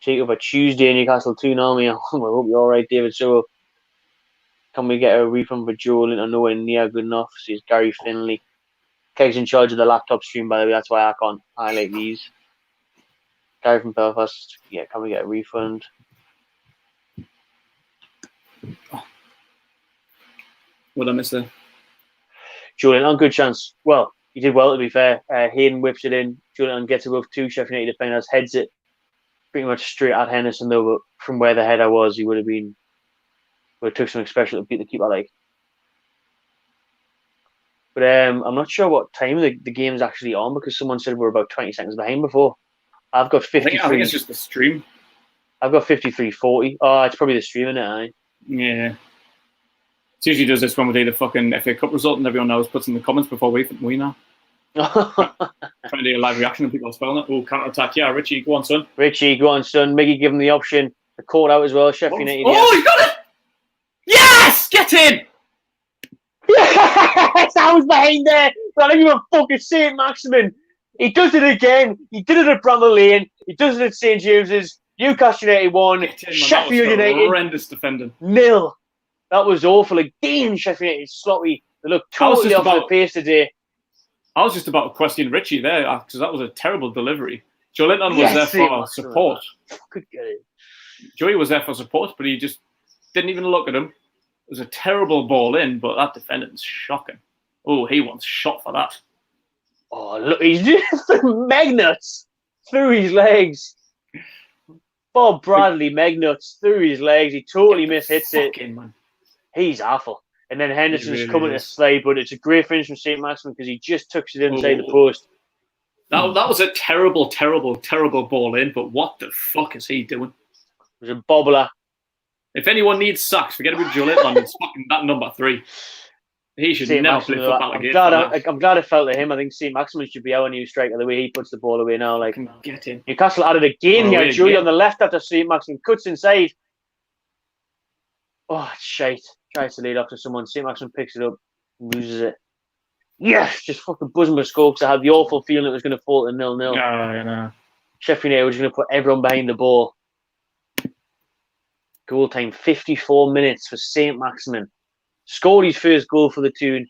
Take over Tuesday, Newcastle 2-0. I hope you're all right, David. So, can we get a refund for Joel? I nowhere near good enough. Says Gary Finley. Keg's in charge of the laptop stream, by the way. That's why I can't highlight these. Gary from Belfast. Yeah, can we get a refund? What did I miss there? Julian on good chance. Well, he did well to be fair. Hayden whips it in. Julian gets above two Sheffield United defenders, heads it pretty much straight at Henderson though. But from where the header was, he would have took something special to beat the keeper like. But I'm not sure what time the game's actually on because someone said we're about 20 seconds behind before. I've got 53. I think it's just the stream. I've got 53:40. Oh, it's probably the stream, isn't it? Aye? Yeah. It usually does this when we do the fucking FA Cup result and everyone else puts in the comments before we know. Trying to do a live reaction and people are spelling it. Oh, counter-attack. Yeah, Richie, go on, son. Richie, go on, son. Miggy, give him the option. The caught out as well. Sheffield United. Oh, he got it! Yes! Get in! Yes! I was behind there. I don't even fucking say it, Maximin. He does it again. He did it at Bramall Lane. He does it at St James's. Newcastle United 1. Sheffield United. Horrendous defending. 0. That was awful. Again, Sheffield United sloppy. They look totally off the pace today. I was just about to question Richie there because that was a terrible delivery. Joe Linton was there for support. Could get it. Joey was there for support, but he just didn't even look at him. It was a terrible ball in, but that defendant's shocking. Oh, he wants shot for that. Oh, look, he's just magnets through his legs. Bob Bradley, magnets through his legs. He totally mishits it. Man. He's awful. And then Henderson's really coming to slide, but it's a great finish from St. Maximin because he just tucks it inside the post. That was a terrible, terrible, terrible ball in, but what the fuck is he doing? It was a bobbler. If anyone needs sacks, forget about Joe Linton. It's fucking that number 3. He should St. never play Maximin, football again. I'm glad it fell to him. I think St. Maximin should be our new striker the way he puts the ball away now. Like, get him. Newcastle added again here. Julie on the left after St. Maximin cuts inside. Oh, it's shite. Tries to lead off to someone. St. Maximin picks it up, loses it. Yes, just fucking buzzing my skull because I had the awful feeling it was going to fall to 0-0. I know. Sheffield United was going to put everyone behind the ball. Goal time 54 minutes for St. Maximin. Scored his first goal for the Toon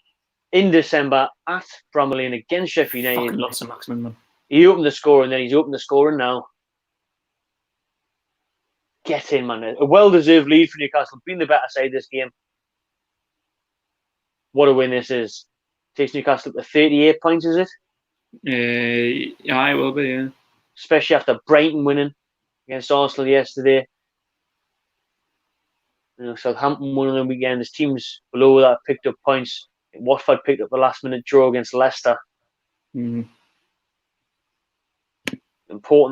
in December at Bramall Lane against Sheffield United. Fucking lots of Maximin, man. He opened the score and then he's opened the scoring now. Get in, man. A well-deserved lead for Newcastle. Been the better side this game. What a win this is. Takes Newcastle up to 38 points, is it? Yeah, it will be, yeah. Especially after Brighton winning against Arsenal yesterday. You know, Southampton won on the weekend. There's teams below that picked up points. Watford picked up the last-minute draw against Leicester. Important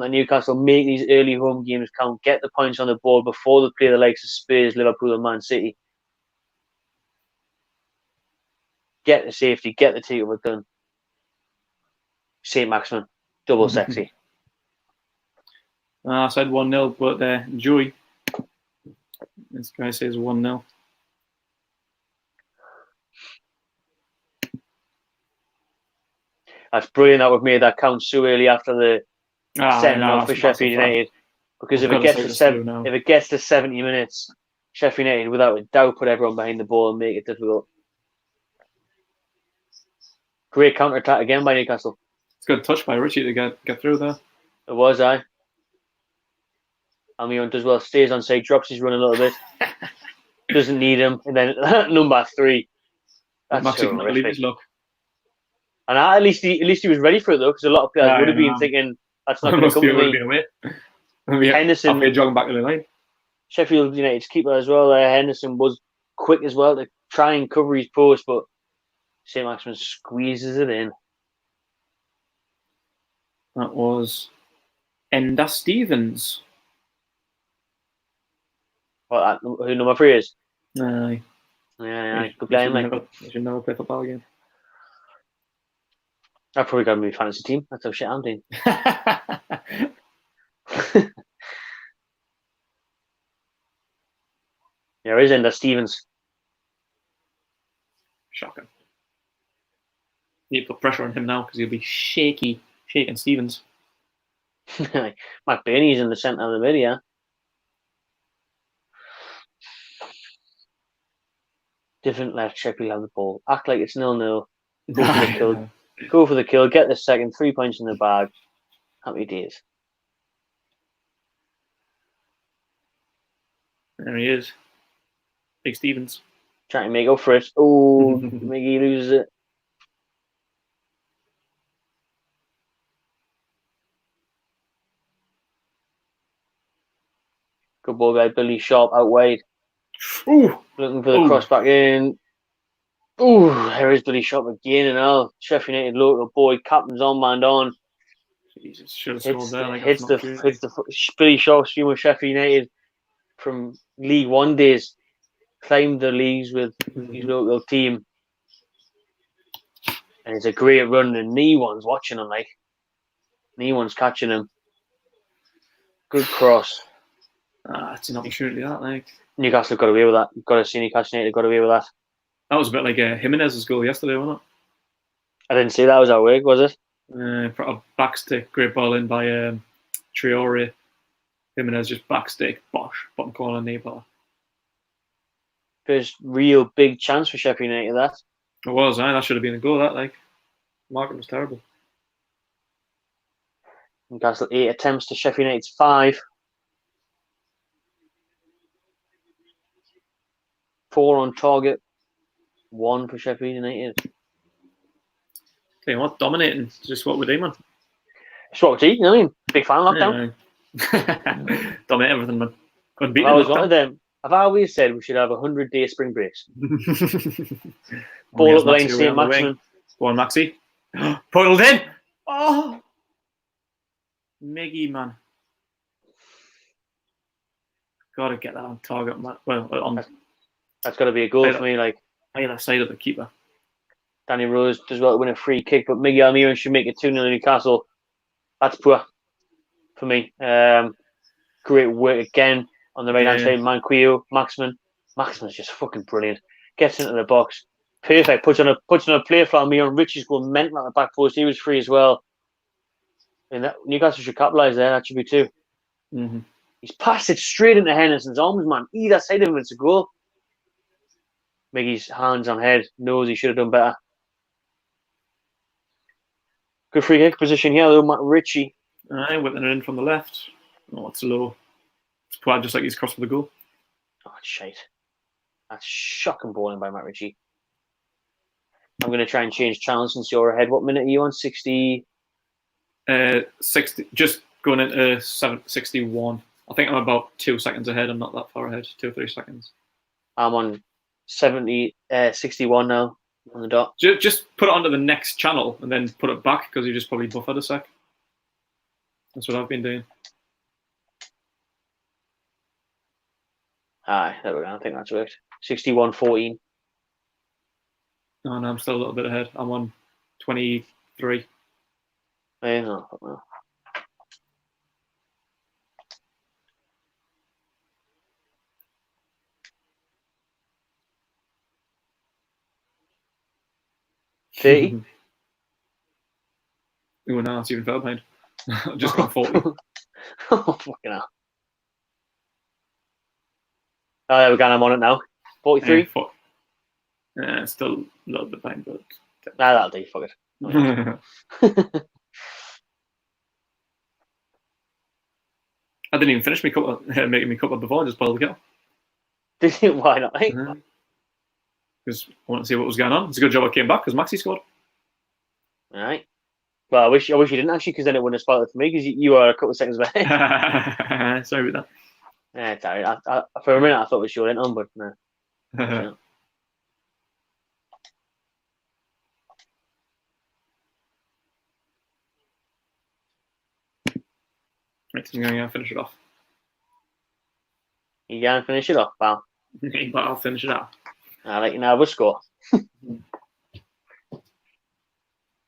that Newcastle make these early home games count, get the points on the board before they play the likes of Spurs, Liverpool and Man City. Get the safety, get the takeover done. St. Maximin, double sexy. I said 1-0, but Joey, this guy says 1-0. That's brilliant that we've made that count so early after the sending off for Sheffield United. Because if it gets to 70 minutes, Sheffield United without a doubt put everyone behind the ball and make it difficult. Great counter attack again by Newcastle. It's a good touch by Richie to get through there. It was, Almiron does well, stays on side, drops his run a little bit. Doesn't need him. And then number 3. That's so horrific. And at least he was ready for it though, because a lot of players would have been thinking that's not going to come to me. Henderson jogging back to the line. Sheffield United's keeper as well. Henderson was quick as well to try and cover his post, but St. Maximin squeezes it in. That was Enda Stevens. What, who number 3 is? Aye. Yeah, good game, mate. You should never play football again. I've probably got a fantasy team. That's how shit I'm doing. There is Enda Stevens. Shocking. You need to put pressure on him now because he'll be shaking Stevens. McBurney's in the centre of the mid, yeah. Different left, Sheffield have the ball. Act like it's 0-0. Go for the kill. Go for the kill. Get the second. 3 points in the bag. Happy days. There he is. Big Stevens. Trying to make up for it. Oh, Miggy loses it. Good ball guy, Billy Sharp out wide. Ooh. Looking for the cross back in. Ooh, there is Billy Sharp again and all. Sheffield United local boy, captain's on, man on. Jesus, should have scored there. Hits the Billy Sharp's team with Sheffield United from League One days. Climbed the leagues with his local team. And it's a great run, and One's watching him, like. One's catching him. Good cross. It's an opportunity, that, like. Newcastle got away with that. You've got to see Newcastle United got away with that. That was a bit like Jimenez's goal yesterday, wasn't it? I didn't see that was our work, was it? A backstick, great ball in by Traore. Jimenez just backstick, bosh, bottom corner, knee ball. First real big chance for Sheffield United, that. It was, that should have been a goal, that, like. Market was terrible. Newcastle 8 attempts to Sheffield United's 5. 4 on target. 1 for Sheffield United. Tell you what, dominating. It's just what we do, man. It's what we do, you know what I mean? Big fan of lockdown. Yeah. Dominate everything, man. I've always wanted them. I've always said we should have 100-day spring breaks. Ball up the lane, St. Maximin. Go on, Maxi. Pulled in. Oh, Miggy, man. Got to get that on target, man. Well, that's got to be a goal for me. Like either side of the keeper. Danny Rose does well to win a free kick, but Miggy Almiron should make it 2-0 Newcastle. That's poor for me. Great work again on the right hand side. Manquillo, Maximin's just fucking brilliant. Gets into the box, perfect. Puts on a play for Almiron. Richie's going mental at the back post. He was free as well. And that, Newcastle should capitalise there. That should be 2. Mm-hmm. He's passed it straight into Henderson's arms, man. Either side of him, it's a goal. Miggy's hands on head, knows he should have done better. Good free kick position here, though. Matt Ritchie. Whipping it in from the left. Oh, it's low. It's quite just like he's crossed for the goal. Oh, shite. That's shocking bowling by Matt Ritchie. I'm going to try and change channels since you're ahead. What minute are you on? 60? 60. Just going into 61. I think I'm about 2 seconds ahead. I'm not that far ahead. 2 or 3 seconds. I'm on 61 now on the dot. Just put it onto the next channel and then put it back because you just probably buffered a sec. That's what I've been doing. Aye, there we go. I think that's worked. 61-14. Oh, no, I'm still a little bit ahead. I'm on 23. Yeah, no. 30? Oh, no, it's even further behind. I've just got 40. Oh, fucking hell. Oh, there we go. I'm on it now. 43? Still a little bit behind, but... Nah, that'll do. Fuck it. I didn't even finish making me cuppa before. I just boiled the kettle. Did you? Why not? Because I want to see what was going on. It's a good job I came back because Maxi scored. All right. Well, I wish you didn't actually, because then it wouldn't have spoiled it for me because you were a couple of seconds ahead. Sorry about that. Yeah, it's all right. For a minute, I thought it was your in on, but no. Right, I'm going to finish it off. You going to finish it off, pal? But I'll finish it off. I'll let you know the score.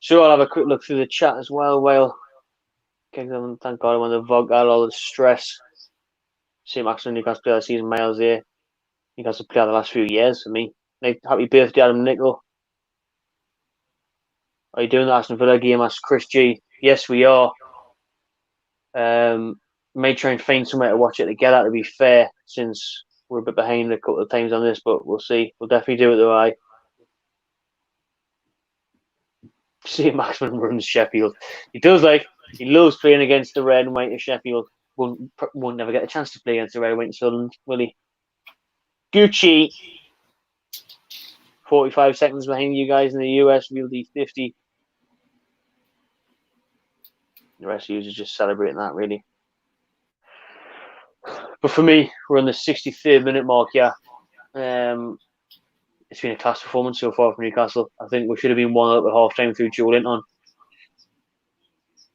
So I'll have a quick look through the chat as well. Well, thank God I won the VOG, got all the stress. St. Maximin Newcastle player of the season, Miles here. Newcastle player the last few years for me. Happy birthday, Adam Nicol. Are you doing the Aston Villa game? Asked Chris G. Yes, we are. May try and find somewhere to watch it together, to be fair, since we're a bit behind a couple of times on this, but we'll see. We'll definitely do it though. I see Maximin runs Sheffield. He does, he loves playing against the red and white of Sheffield. Won't never get a chance to play against the red and white in Sunderland, will he? Gucci, 45 seconds behind you guys in the US. VLD 50. The rest of you are just celebrating that, really. But for me, we're on the 63rd minute mark here. It's been a class performance so far from Newcastle. I think we should have been 1-up at half time through Joe Linton.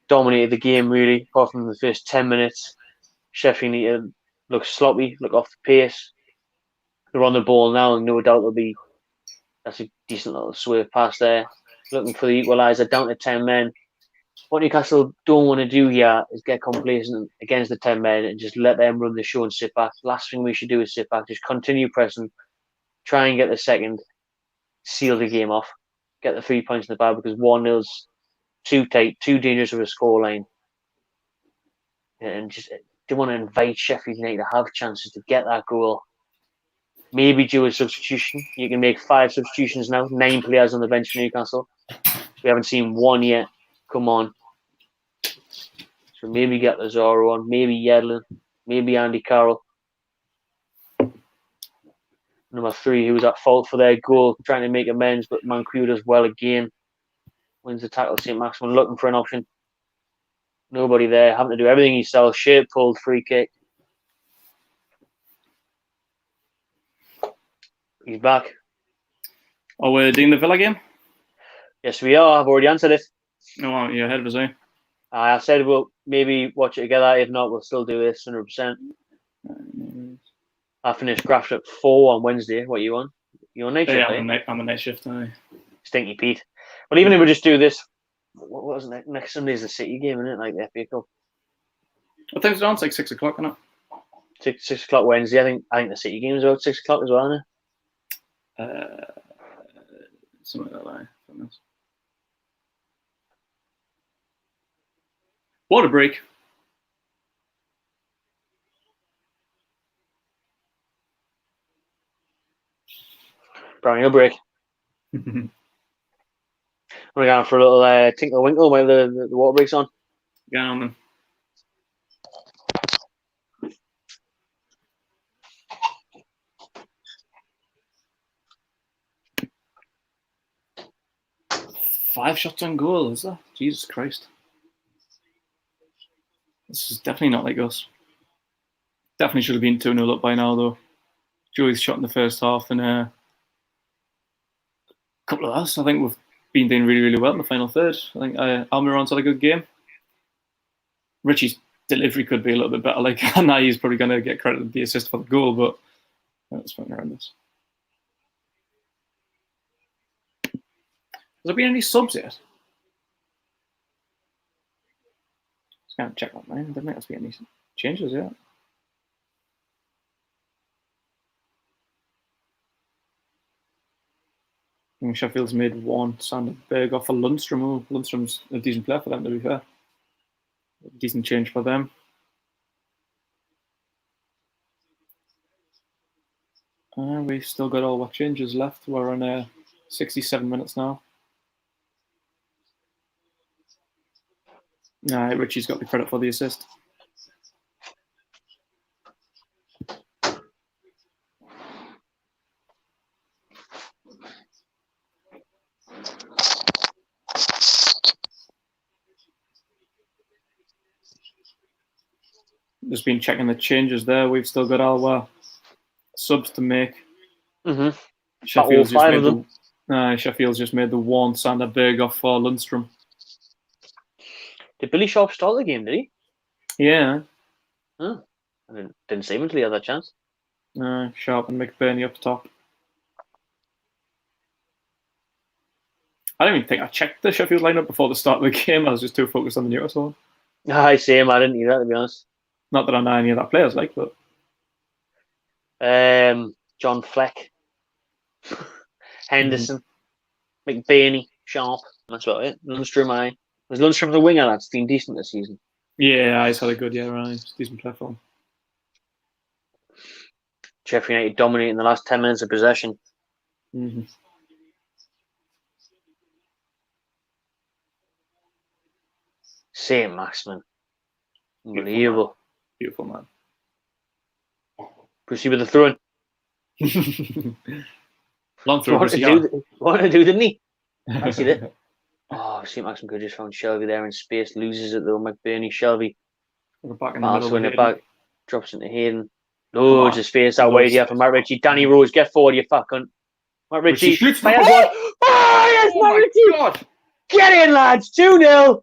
Dominated the game, really, apart from the first 10 minutes. Sheffield need to look sloppy, look off the pace. They're on the ball now, and no doubt that's a decent little swerve pass there. Looking for the equaliser, down to 10 men. What Newcastle don't want to do here is get complacent against the 10 men and just let them run the show and sit back. Last thing we should do is sit back. Just continue pressing. Try and get the second. Seal the game off. Get the 3 points in the bag because 1-0's too tight, too dangerous of a scoreline. And just they want to invite Sheffield United to have chances to get that goal. Maybe do a substitution. You can make 5 substitutions now. 9 players on the bench for Newcastle. We haven't seen one yet. Come on. So maybe get Lazaro on, maybe Yedlin, maybe Andy Carroll. Number 3, who was at fault for their goal, trying to make amends, but Manquillo does well again. wins the tackle. St. Maximin looking for an option. Nobody there. Having to do everything himself. Shape pulled, free kick. He's back. Oh, we're doing the Villa game? Yes, we are. I've already answered it. No, you're ahead of us, eh? I said we'll maybe watch it together. If not, we'll still do this 100%. I finished Graft at 4 on Wednesday. What are you on? You on night shift? Yeah, I'm a night shift. Stinky Pete. Well, even if we just do this, what was it? Next Sunday's the City game, isn't it? Like the FA Cup. I think it's on. It's like 6 o'clock, isn't it? 6 o'clock Wednesday. I think the City game is about 6 o'clock as well, isn't it? Something like that. Water break. Brownie break. We're going for a little tinkle winkle while the water break's on. Get on then. Five shots on goal, is that? Jesus Christ. This is definitely not like us. Definitely should have been 2-0 up by now, though. Joey's shot in the first half, and a couple of us. I think we've been doing really, really well in the final third. I think Almiron's had a good game. Richie's delivery could be a little bit better. Like, now he's probably going to get credited the assist for the goal, but that's fine around this. Has there been any subs yet? Just can't check that, man. There might have been any changes yet. I think Sheffield's made one. Sander Berg off for Lundstrom. Oh, Lundstrom's a decent player for them, to be fair. A decent change for them. We've still got all our changes left. We're on 67 minutes now. Richie's got the credit for the assist. Just been checking the changes there. We've still got our subs to make. Mm-hmm. Sheffield's just made the one. Sander Berg off for Lundstrom. Did Billy Sharp start the game, did he? Yeah. Oh, I didn't see him until he had that chance. Sharp and McBurney up top. I don't even think I checked the Sheffield lineup before the start of the game. I was just too focused on the Newcastle one. I see him. I didn't either, to be honest. Not that I know any of that players like, but John Fleck, Henderson, McBurney, Sharp. That's about it. Lundstrom, was Lundstrom the winger? That's been decent this season. Yeah, he's had a good year, right? Decent platform. Sheffield United dominating the last 10 minutes of possession. Mm-hmm. St. Maximin. Unbelievable. Beautiful man. Proceed with the throw-in. Long throw. Wanted to do, didn't he? I see it. Oh, St. Maximin could just found Shelby there in space. Loses it though. McBurney, Shelby. Back in the middle. Win it back. Drops into Hayden. Loads of space out wide here for Matt Ritchie. Danny Rose, get forward, you fuck cunt. Matt Ritchie. Shoots fires one. Oh, yes, Matt Ritchie. God. Get in, lads. 2-0.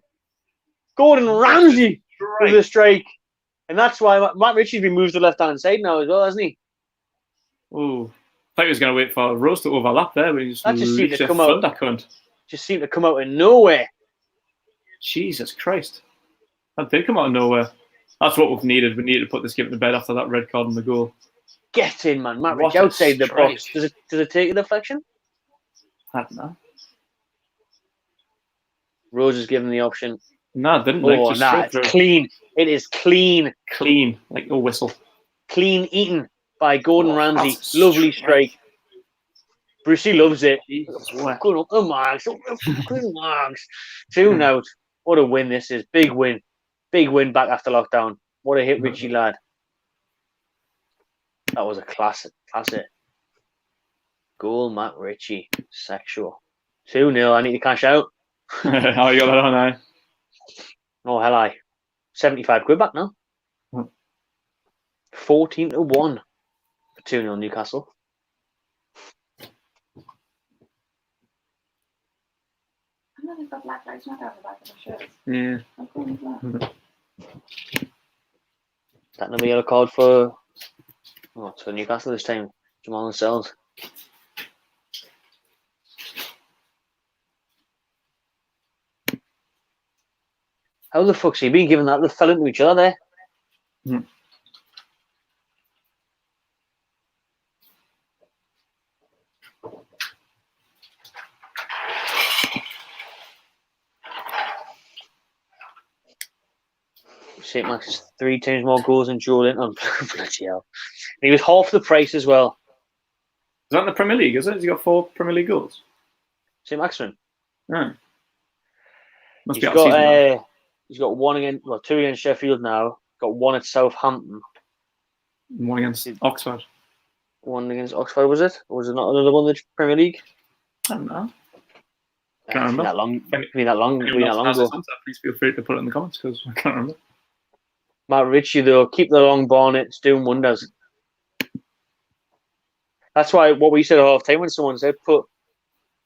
Gordon Ramsay with a strike. And that's why Matt Ritchie's been moved to the left-hand side now as well, hasn't he? Oh, I thought he was going to wait for Rose to overlap there, but he just seemed to come out. That cunt. Just seemed to come out of nowhere. Jesus Christ. That did come out of nowhere. That's what we've needed. We needed to put this game to bed after that red card on the goal. Get in, man. Matt Ritchie outside the box. Does it take a deflection? I don't know. Rose is given the option. No, it didn't. It's clean. It is clean. Clean, like a whistle. Clean eaten by Gordon Ramsay. Lovely strike. Brucey loves it. Going up the marks. 2 out. What a win this is. Big win. Big win back after lockdown. What a hit, Richie lad. That was a classic. Goal, Matt Ritchie. Sexual. 2-0. I need to cash out. How you got that on now? Oh, hell aye. 75 quid back now. 14-1 for 2-0 Newcastle. I know they've got Black Lives Matter on the back of their shirts. Yeah. How cool is that? That another yellow card for it's for Newcastle this time. Jamal Lascelles. How the fuck's he been giving that? They fell into each other there. Hmm. St. Max has 3 times more goals than Joe Linton. Bloody hell. And he was half the price as well. Is that in the Premier League, is it? Has he got 4 Premier League goals? St. Maximin. Right. Must He's be out of season now. got he's got 2 against Sheffield now. Got 1 at Southampton. 1 against Oxford. 1 against Oxford, was it? Or was it not another one in the Premier League? I don't know. It's Can't remember. been that long ago. Please feel free to put it in the comments because I can't remember. Matt Ritchie, though, keep the long ball. It's doing wonders. That's why what we said at half time when someone said put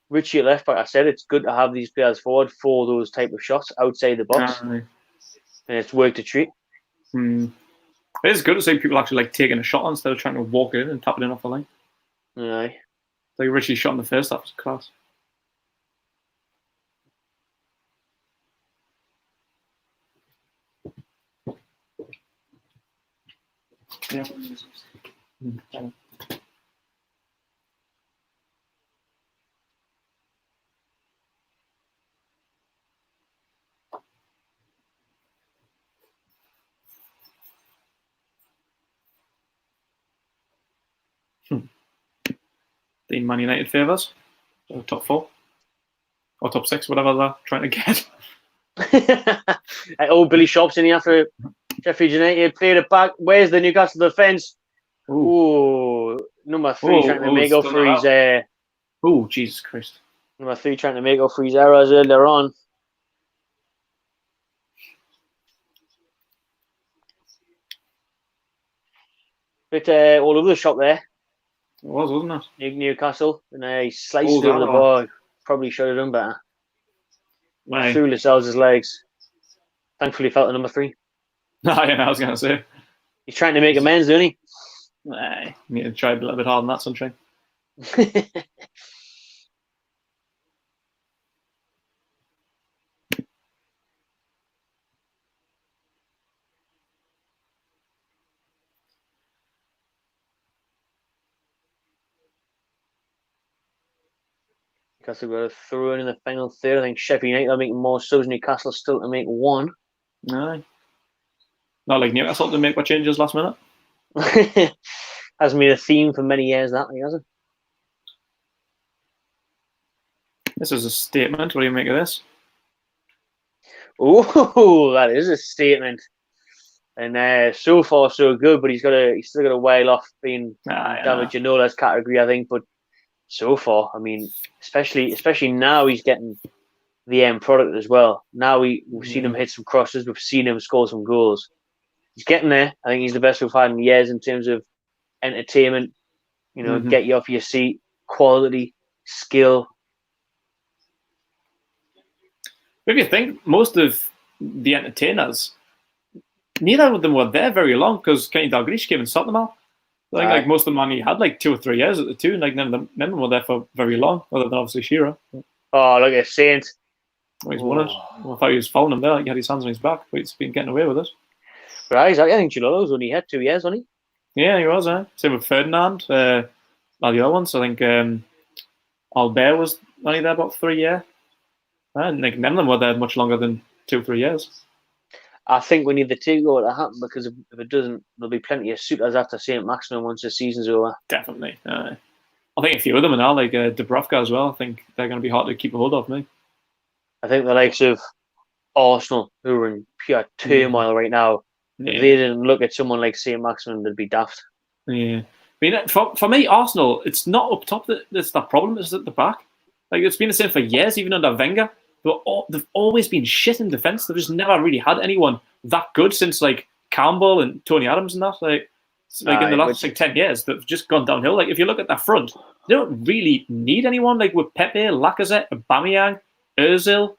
Ritchie at left back. I said it's good to have these players forward for those type of shots outside the box, and it's worked a treat. It is good to see people actually like taking a shot instead of trying to walk it in and tap it in off the line. Aye. Like Ritchie's shot in the first half was class. Yeah. The Man United favours. Top 4. Or top 6, whatever they're trying to get. Old Billy Shops in here for Sheffield United. Played it back. Where's the Newcastle defence? Ooh, number 3 trying to make up for his. Oh, Jesus Christ! Number 3 trying to make up for his errors earlier on. Bit all over the shop there. It was, wasn't it? Newcastle, and he sliced over the ball. Probably should have done better. Why? Through Lascelles' legs. Thankfully, felt the number 3. Yeah, I was going to say. He's trying to make amends, isn't he? Nah, need to try a little bit harder than that, sunshine. Newcastle got a throw in the final third. I think Sheffield United are making more subs. Newcastle still to make 1. Aye. Not like Newcastle to make what changes last minute. Hasn't been a theme for many years, that, has it? This is a statement. What do you make of this? Oh, that is a statement. And so far so good, but he's still got a while off being David Janola's category, I think. But so far, I mean, especially now he's getting the end product as well. Now we've seen him hit some crosses, we've seen him score some goals. He's getting there. I think he's the best we've had in years in terms of entertainment. You know, get you off your seat, quality, skill. If you think most of the entertainers, neither of them were there very long because Kenny Dalglish came and stopped them all. I think like most of them only had like 2 or 3 years at the 2, and like none of them were there for very long, other than obviously Shearer. Oh, look at Saint. Oh, he's won it. Well, I thought he was following him there, like he had his hands on his back, but he's been getting away with it. Right, exactly. I think Gianno's only had 2 years, wasn't he? Yeah, he was. Same with Ferdinand. All the other ones, I think Albert was only there about 3 years. And like none of them were there much longer than 2 or 3 years. I think we need the takeover to happen because if it doesn't, there'll be plenty of suitors after St. Maximin once the season's over. Definitely. I think a few of them are now, like Dubravka as well. I think they're going to be hard to keep a hold of, me. I think the likes of Arsenal, who are in pure turmoil right now, if they didn't look at someone like St. Maximin, they'd be daft. Yeah. I mean, for me, Arsenal, it's not up top that's the problem, it's at the back. Like, it's been the same for years, even under Wenger. they've always been shit in defence. They've just never really had anyone that good since like Campbell and Tony Adams and that. Like in the last 10 years, they've just gone downhill. Like if you look at that front, they don't really need anyone. Like with Pepe, Lacazette, Aubameyang, Ozil,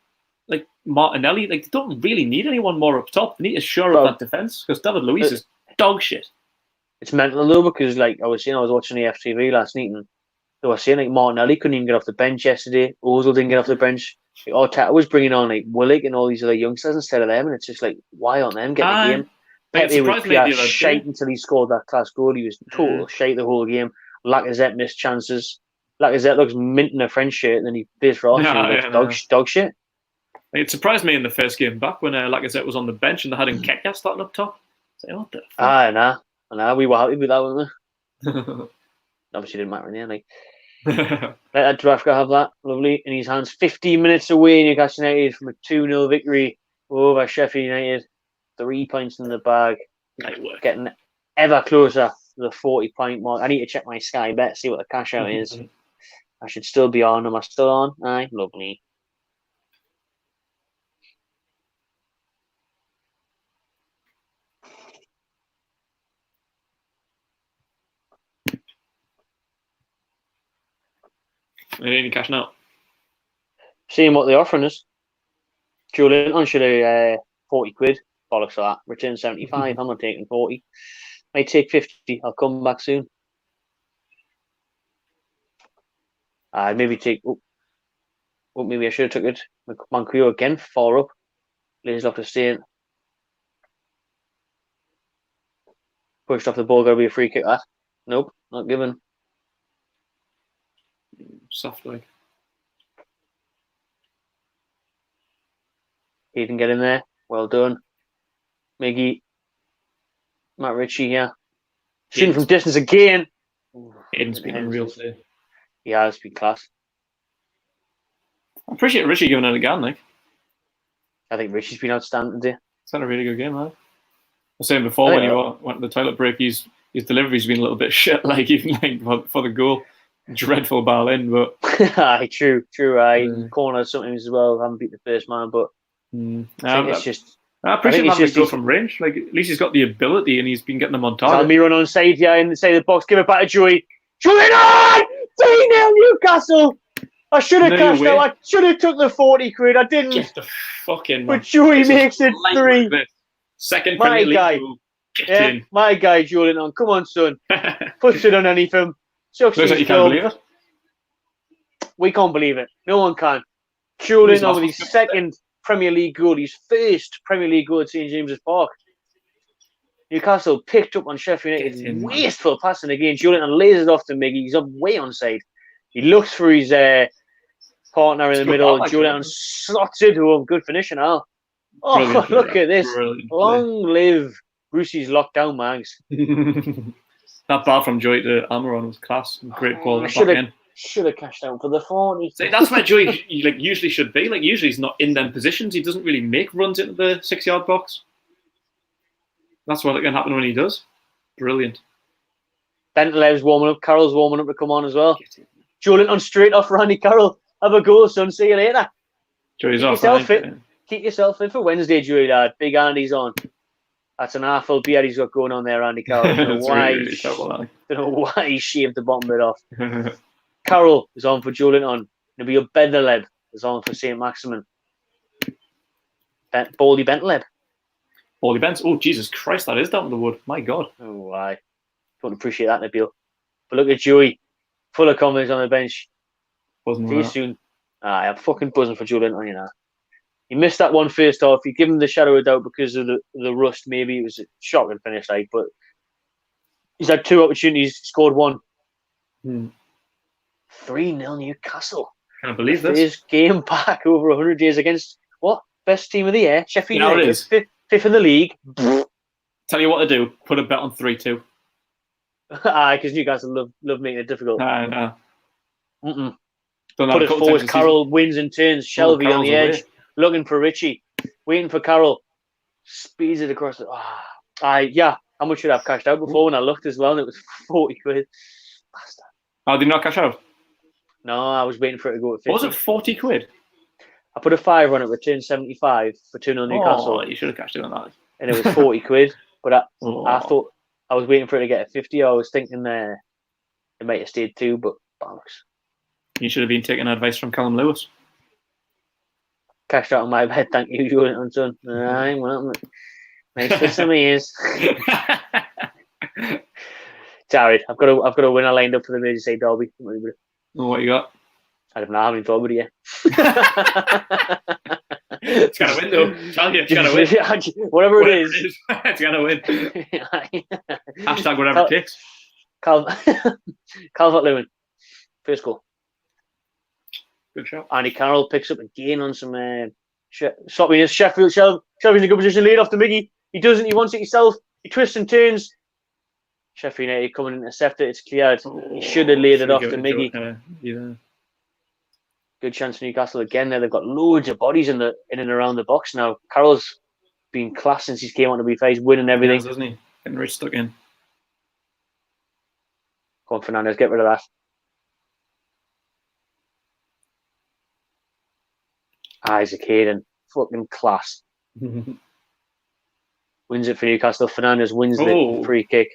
like Martinelli, like they don't really need anyone more up top. They need to shore up that defence because David Luiz is dog shit. It's mental though because like I was watching the FTV last night and they were saying like Martinelli couldn't even get off the bench yesterday. Ozil didn't get off the bench. Like, Arteta was bringing on like Willock and all these other youngsters instead of them, and it's just like why aren't them getting the game? Pepe was shite until he scored that class goal. He was total shite the whole game. Lacazette missed chances. Lacazette looks mint in a French shirt, and then he plays for Arsenal. Dog shit. It surprised me in the first game back when Lacazette was on the bench and they had Nketiah starting up top. Like, what the fuck? Nah, we were happy with that, weren't we? Obviously, didn't matter in the end. Let Dubravka have that, lovely, in his hands. 15 minutes away, Newcastle United from a 2-0 victory over Sheffield United. 3 points in the bag. Getting ever closer to the 40-point mark. I need to check my Sky Bet, see what the cash out is. I should still be on. Am I still on? Aye, lovely. Any cash now? Seeing what they're offering us. Julian should have 40 quid. Bollocks for that. Return 75. I'm not taking 40. Might take 50. I'll come back soon. I'd maybe take. Maybe I should have took it. Manquillo again. 4 up. Lays off the stain. Pushed off the ball. Got to be a free kick. That. Nope. Not given. Soft like. He didn't get in there. Well done. Miggy. Matt Ritchie here. Shooting from distance again. Aiden's been unreal today. Yeah, it's been class. I appreciate Ritchie giving it again, like. I think Ritchie's been outstanding today. It's had a really good game, man. I was saying before when he went to the toilet break, his delivery's been a little bit shit, like even like for the goal. Dreadful ball in, but true. Corners sometimes as well. Haven't beat the first man, but I think it's just. I appreciate him having to go from range. Like at least he's got the ability, and he's been getting them on target. Me run on side, in the side of the box. Give it back to Joey. Joey, 3-0 Newcastle. I should have cashed out. I should have took the 40 quid. I didn't. Get the fucking. But Joey makes it 3. Second Premier League goal. Get in. My guy, Julian. Come on, son. Puts it on anything. Looks like you can't believe it. We can't believe it. No one can. Julian over his second Premier League goal, his first Premier League goal at St James's Park. Newcastle picked up on Sheffield United. Wasteful passing again. Julian lays it off to Miggy. He's up way onside. He looks for his partner in the middle. Julian slots it to him. Good finishing, Al. Oh, brilliant, look at this. Long live Brucey's lockdown mags. That ball from Joey to Almiron was class. Great ball. Should have cashed out for the 40. So that's where Joey usually should be. Like usually he's not in them positions. He doesn't really make runs into the 6-yard box. That's what can happen when he does. Brilliant. Bentley's warming up. Carroll's warming up to come on as well. Julian on straight off Randy Carroll. Have a go, son. See you later. Joey's off. Keep yourself fit for Wednesday, Joey, lad. Big Andy's on. That's an half-full beard he's got going on there, Randy Carroll. I don't know why he shaved the bottom bit off. Carroll is on for Julian on. Nabil Bentaleb is on for St. Maximin. Baldy Bentaleb. Baldy Bent. Oh, Jesus Christ, that is down the wood. My God. Oh, I don't appreciate that, Nabil. But look at Joey. Full of confidence on the bench. See you soon. I'm fucking buzzing for Julian on you now. He missed that one first half. You give him the shadow of doubt because of the rust. Maybe it was a shocking finish, but he's had 2 opportunities, scored 1. 3-0 Newcastle. Can't believe this. His game back over 100 days against what? Best team of the year, Sheffield United. 5th in the league. Tell you what to do. Put a bet on 3-2. Because Newcastle love making it difficult. No. Put it forward. Carroll wins and turns. Shelby on the edge. Looking for Ritchie. Waiting for Carroll. Speeds it across the... How much should I have cashed out before when I looked as well? And it was 40 quid. Bastard. Oh, did you not cash out? No, I was waiting for it to go at 50. Was it 40 quid? I put a fiver on it, returned 75 for 2-0 Newcastle. Oh, you should have cashed in on that. And it was 40 quid. But I Oh. thought I was waiting for it to get a 50. I was thinking it might have stayed 2, but bollocks. You should have been taking advice from Callum Lewis. Cashed out on my bed, thank you, Jordan, son. Alright, well, nice for some ears. Jared, I've got a winner lined up for the Merseyside derby. What you got? I don't know, I haven't thought about it yet. It's gonna win though. Tell you, it's gonna win. Whatever it is. It's gonna win. Hashtag whatever it takes. Calvert-Lewin, first goal. Good shot. Andy Carroll picks up again on some sloppiness. Sheffield. Shelby's in a good position, lead off to Miggy. He doesn't. He wants it himself. He twists and turns. Sheffield United coming in to intercept it. It's cleared. He should have laid it off to Miggy. Yeah. Good chance for Newcastle again. There, they've got loads of bodies in and around the box now. Carroll's been class since he came on to be fair. He's winning everything. Yes, doesn't he? Getting right stuck in. Come on, Fernandez, get rid of that. Isaac Hayden, fucking class. Wins it for Newcastle. Fernandez wins the free kick.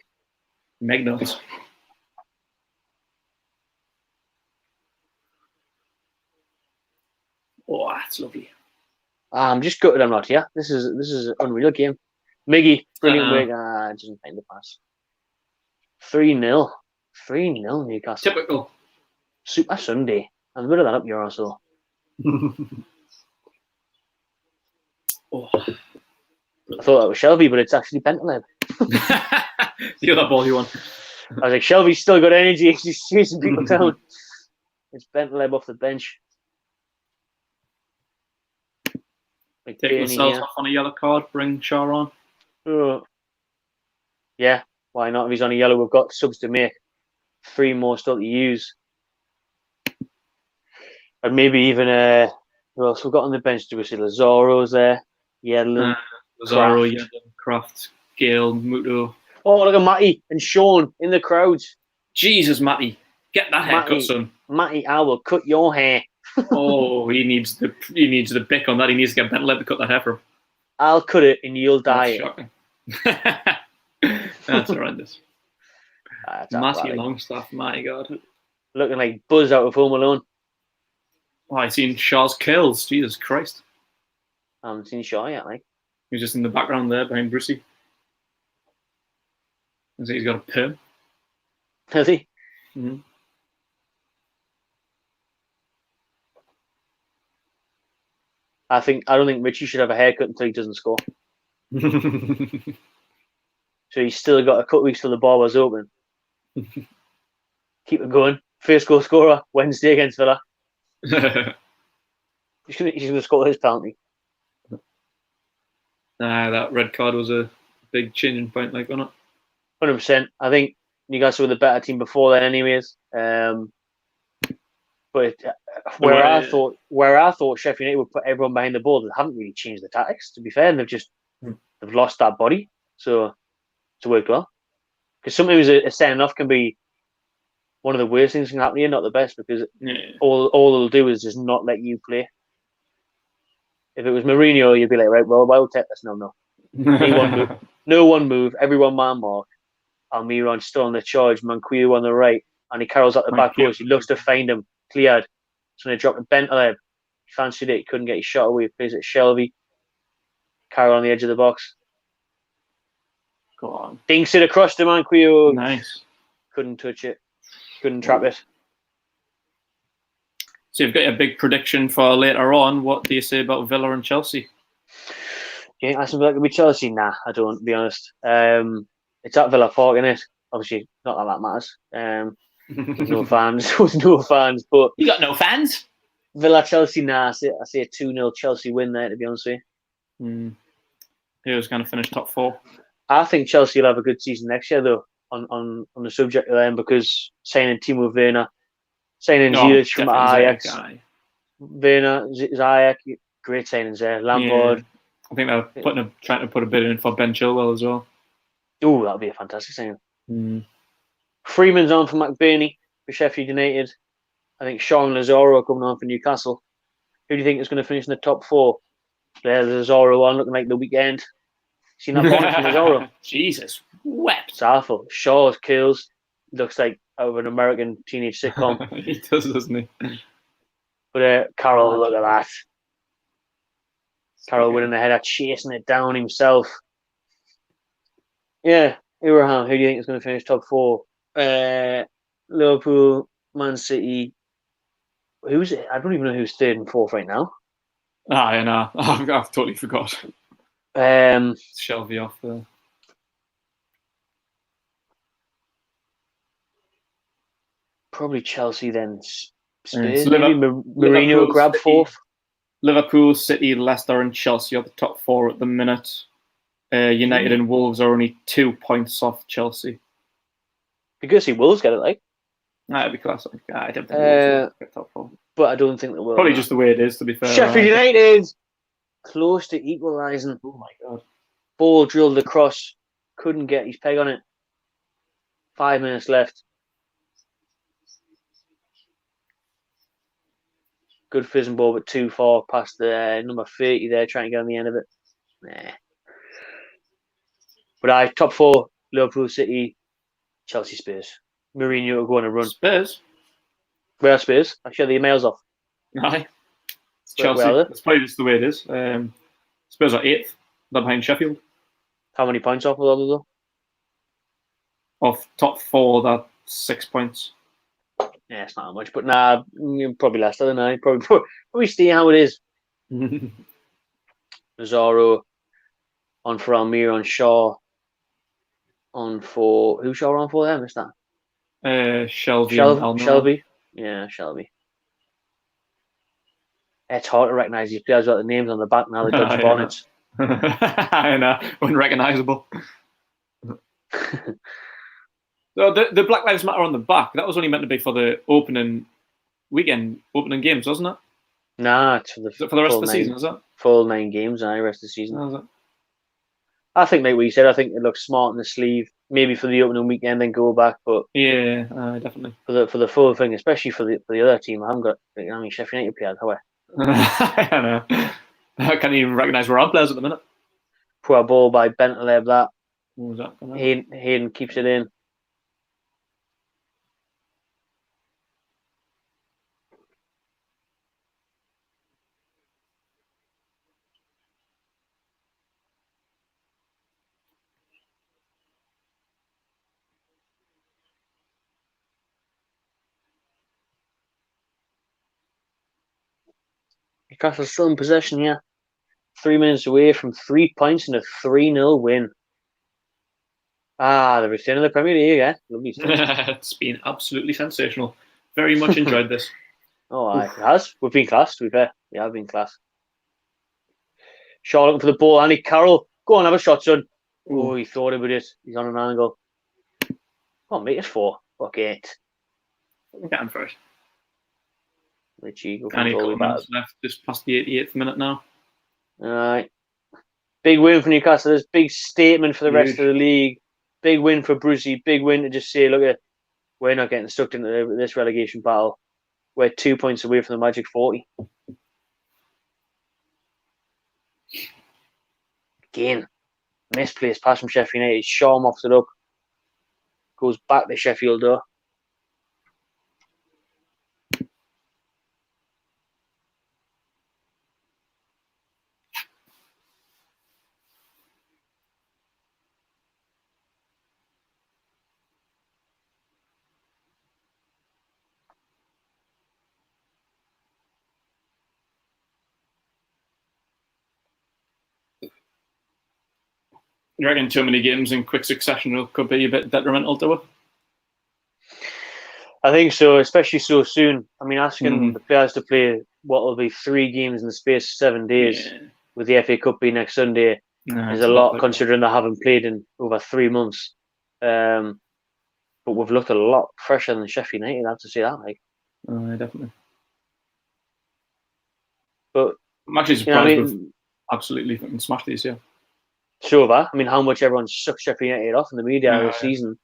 Magnums. Oh, that's lovely. I'm just gutted I'm not here. This is an unreal game. Miggy, brilliant work. Doesn't find the pass. 3-0. 3-0 Newcastle. Typical. Super Sunday. I'm going to that up your arsehole. Oh. I thought that was Shelby, but it's actually Bentaleb. The other ball you want. I was like, Shelby's still got energy. He's chasing people down. It's Bentaleb off the bench. Take themselves off on a yellow card, bring Shaw on. Oh. Yeah, why not? If he's on a yellow, we've got subs to make. 3 more still to use. And maybe even, who else we've got on the bench? Do we see Lazaro's there? Yedlin. Lazaro, Yedlin, Kraft, Gale, Muto. Oh, look at Matty and Sean in the crowds. Jesus, Matty. Get that haircut, son. Matty, I will cut your hair. Oh, he needs the bick on that. He needs to get Bentaleb to cut that hair for him. I'll cut it and you'll dye it. Shocking. That's horrendous. Matty Longstaff, my God. Looking like Buzz out of Home Alone. Oh, I've seen Shaw's kills. Jesus Christ. I haven't seen Shaw yet, like. He's just in the background there behind Brucey. He's got a perm. Has he? Mm-hmm. I don't think Richie should have a haircut until he doesn't score. So he's still got a couple weeks till the bar was open. Keep it going. First goal scorer Wednesday against Villa. He's going to score his penalty. That red card was a big changing point, like, wasn't it? 100%. I think Newcastle were the better team before then, anyways. But where I thought Sheffield United would put everyone behind the ball, they haven't really changed the tactics. To be fair, and they've lost that body, so it's worked well. Because sometimes a sending off can be one of the worst things that can happen to you, not the best, because all it'll do is just not let you play. If it was Mourinho, you'd be like, right, well, I'll take this. No. No one move. Everyone man mark. Almiron still on the charge. Manquillo on the right. And he carries up the back post. He looks to find him. Cleared. So they dropped a Bentaleb. He fancied it. He couldn't get his shot away. He plays it Shelby. Carroll on the edge of the box. Go on. Dinks it across to Manquillo. Nice. Couldn't touch it. Couldn't trap it. So you've got a big prediction for later on. What do you say about Villa and Chelsea? Do you think that's going to be Chelsea? Nah, I don't, to be honest. It's at Villa Park, isn't it? Obviously, not that matters. There's no fans. There's no fans. But you got no fans? Villa Chelsea, nah. I say a 2-0 Chelsea win there, to be honest with you. Who's going to finish top 4? I think Chelsea will have a good season next year, though, on the subject of them, because signing Timo Werner, signing Ziyech from Ajax. Werner, Ziyech, great signings there. Lampard. Yeah. I think they're trying to put a bid in for Ben Chilwell as well. Oh, that'll be a fantastic signing. Freeman's on for McBurney for Sheffield United. I think Shaw and Lazaro are coming on for Newcastle. Who do you think is going to finish in the top 4? There's the Zorro one looking like the weekend. Seen that bonnet from the Zorro? Jesus, wept. It's awful. Shaw's kills. Looks like out of an American teenage sitcom. He does, doesn't he? But Carroll, look at that. Carroll winning the header, chasing it down himself. Yeah, Abraham, who do you think is going to finish top 4? Liverpool, Man City. Who's it? I don't even know who's 3rd and 4th right now. I know. I've totally forgot. Shelby off there. Probably Chelsea, then So Spurs. Maybe Mourinho will grab City, 4th. Liverpool, City, Leicester, and Chelsea are the top 4 at the minute. United and Wolves are only 2 points off Chelsea. Be good to see Wolves get it, like. That'd be class. I don't think Wolves will get top 4. But I don't think they will. Probably just the way it is, to be fair. Sheffield United, close to equalising. Oh my god! Ball drilled across, couldn't get his peg on it. 5 minutes left. Good fizzing ball, but too far past the number 30 there, trying to get on the end of it. Nah. But top 4, Liverpool, City, Chelsea, Spurs. Mourinho will go on a run. Spurs? Where are Spurs? I share the emails off. Aye. It's Chelsea. It's probably just the way it is. Spurs are 8th. They're behind Sheffield. How many points off with others though? Of top 4, that's 6 points. Yeah, it's not that much, but nah, probably less than I. Probably stay how it is. Zorro on for Almir, on Shaw, on for who's Shaw on for there? I missed that. Shelby. Yeah, Shelby. It's hard to recognise these players without the names on the back now. They dodge bonnets. I know, unrecognisable. So the Black Lives Matter on the back, that was only meant to be for the opening games, wasn't it? Nah, it's for the rest of the season, is it? Full 9 games, the rest of the season. Oh, is it? I think, like what you said, I think it looks smart in the sleeve. Maybe for the opening weekend, then go back. But yeah, definitely for the full thing, especially for the other team. I haven't got Sheffield United players, have I? I know. I can't even recognise where our players at the minute. Poor ball by Bentaleb. That. What was that? Hayden keeps it in. Newcastle still in possession here. 3 minutes away from 3 points and a 3-0 win. The return of the Premier League, eh? Lovely stuff. It's been absolutely sensational. Very much enjoyed this. It has. We've been class, to be fair. We have been class. Shaw looking for the ball. Andy Carroll. Go on, have a shot, son. Oh, he thought about it. He's on an angle. Come on, make it 4. Fuck it. Get him first. Richie, go Only a couple of minutes left, just past the 88th minute now. Alright. Big win for Newcastle. This big statement for the rest of the league. Big win for Brucey. Big win to just say, look, we're not getting stuck into this relegation battle. We're 2 points away from the magic 40. Again, misplaced pass from Sheffield United. Shaw mops it up. Goes back to Sheffield though. You reckon too many games in quick succession could be a bit detrimental to it? I think so, especially so soon. I mean, asking the players to play what will be 3 games in the space of 7 days, with the FA Cup being next Sunday, is a lot considering they haven't played in over 3 months. But we've looked a lot fresher than Sheffield United, I have to say that. Definitely. But I'm actually surprised we've absolutely fucking smashed these, yeah. So have I. I mean, how much everyone sucked Sheffield United off in the media this season,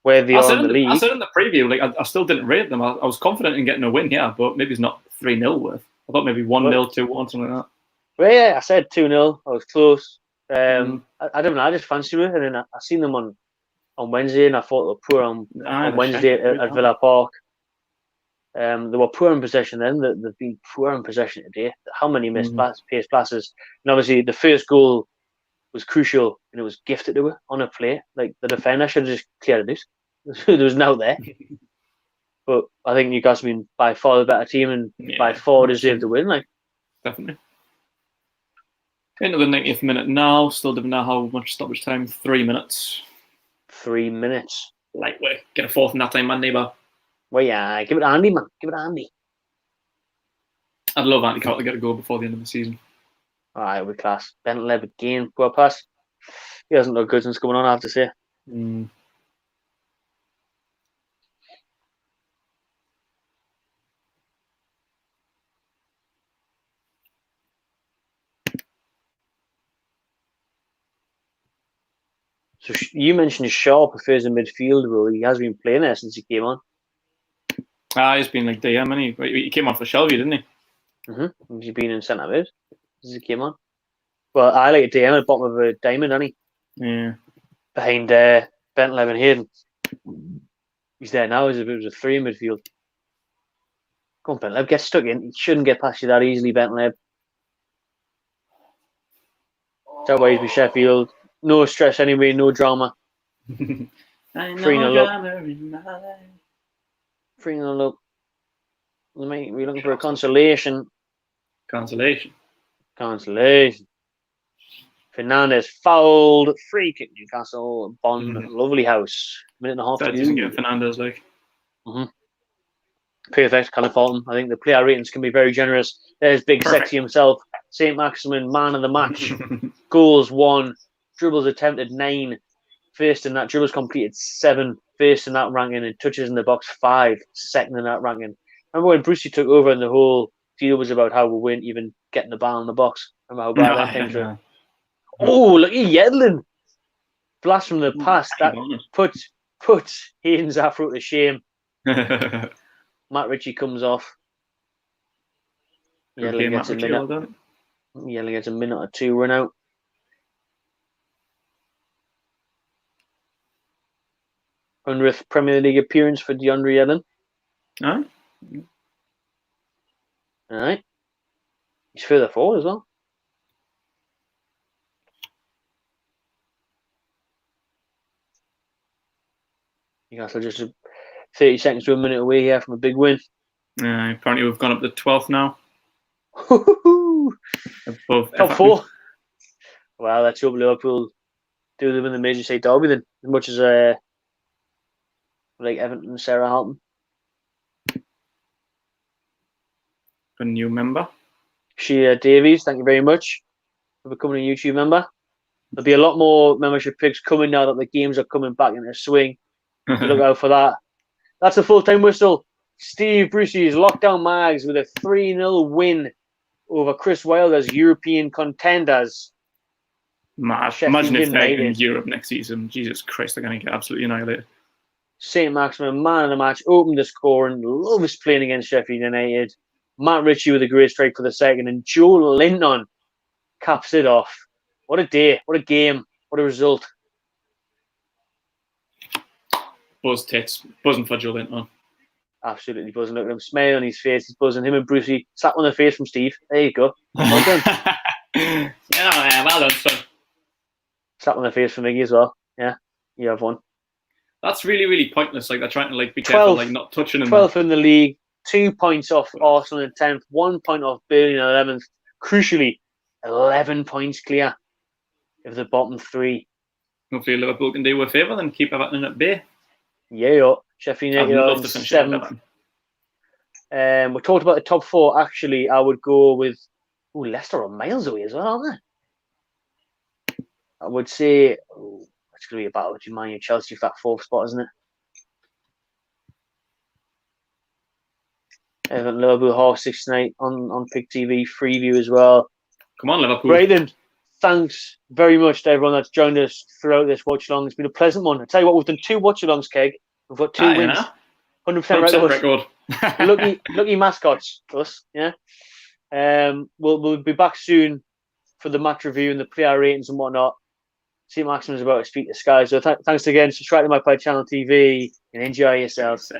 where they are in the league. I said in the preview, I still didn't rate them. I was confident in getting a win, yeah, but maybe it's not 3-0 worth. I thought maybe 1-0, 2-1, something like that. Well, yeah, I said 2-0. I was close. I don't know. I just fancy it, and then I seen them on Wednesday, and I thought they were poor on Wednesday at Villa Park. They were poor in possession then. They've been poor in possession today. How many missed pace passes? And obviously, the first goal was crucial, and it was gifted to her on a play. Like, the defender should have just cleared it out. There was no there. But I think Newcastle have been by far the better team, and by far deserved the win. Like, definitely. Into the 90th minute now. Still didn't know how much stoppage time. 3 minutes. 3 minutes. Lightweight. Get a fourth in that time, man, neighbour. Well, yeah, give it to Andy, man. Give it to Andy. I'd love Andy Carter to get a goal before the end of the season. All right, we're class. Bentley again, poor pass. He hasn't looked good since coming on, I have to say. So you mentioned Shaw prefers a midfield role. He has been playing there since he came on. He's been like DM, hasn't he? He came on for Shelby, didn't he? He's been in centre mid since he came on. Well, I like a DM at the bottom of a diamond, hasn't he? Yeah. Behind Bentley and Hayden. He's there now. It was a 3 in midfield. Come on, Bentley. Get stuck in. He shouldn't get past you that easily, Bentley. That's why he's with Sheffield. No stress anyway, no drama. 3-0 up. 3-0 up. We're looking for a consolation. Consolation. Fernandez fouled. Free kick Newcastle. Bond, lovely house. Minute and a half to do. Get Fernandez, like. Perfect, can't fault him. I think the player ratings can be very generous. There's Big Sexy himself. St. Maximin, man of the match. Goals 1. Dribbles attempted 9. First in that. Dribbles completed 7. First in that ranking. And touches in the box 5. Second in that ranking. Remember when Brucey took over and the whole deal was about how we weren't even getting the ball in the box? Remember how bad that thing was? Oh, look at Yedlin. Blast from the past. That put Hayden's afro to shame. Matt Ritchie comes off. Yedlin gets a minute. Yedlin gets a minute or 2 run out. Hundredth Premier League appearance for DeAndre Yedlin. All right. He's further forward as well. Newcastle just 30 seconds to a minute away here from a big win. Apparently we've gone up to 12th now. Above top 4. Well, let's hope Liverpool do them in the Merseyside derby then, as much as like Everton and Sarah Halton. A new member. Shea Davies, thank you very much for becoming a YouTube member. There'll be a lot more membership picks coming now that the games are coming back into swing. Look out for that. That's a full-time whistle. Steve Brucey's Lockdown Mags with a 3-0 win over Chris Wilder's European contenders. Imagine if they're in Europe next season. Jesus Christ, they're going to get absolutely annihilated. St. Maximin, man of the match, opened the scoring, loves playing against Sheffield United. Matt Ritchie with a great strike for the second, and Joe Linton caps it off. What a day, what a game, what a result. Buzz tits, buzzing for Joe Linton. Absolutely buzzing. Look at him, smile on his face, he's buzzing. Him and Brucey, slap on the face from Steve. There you go. Well done. Yeah, well done, son. Slap on the face from Iggy as well. Yeah, you have one. That's really, really pointless. Like, they're trying to be careful, not touching him. 12th in the league, 2 points off Arsenal in 10th, 1 point off Burnley in 11th. Crucially, 11 points clear of the bottom 3. Hopefully Liverpool can do a favour and keep Everton at bay. Yeah, Sheffield United on 7th. We talked about the top 4. Actually, I would go with Leicester are miles away as well, aren't they? I would say it's going to be a battle between Man U and Chelsea for that 4th spot, isn't it? Everton, Liverpool, half 6 tonight on Pig TV, Freeview as well. Come on, Liverpool. Right then, thanks very much to everyone that's joined us throughout this watch along. It's been a pleasant one. I tell you what, we've done 2 watch alongs, Keg. We've got 2 wins. 100% record. Lucky mascots, us, yeah. We'll be back soon for the match review and the player ratings and whatnot. St. Maximin's about to speak to Sky. So thanks again. Subscribe to my Channel TV and enjoy yourselves.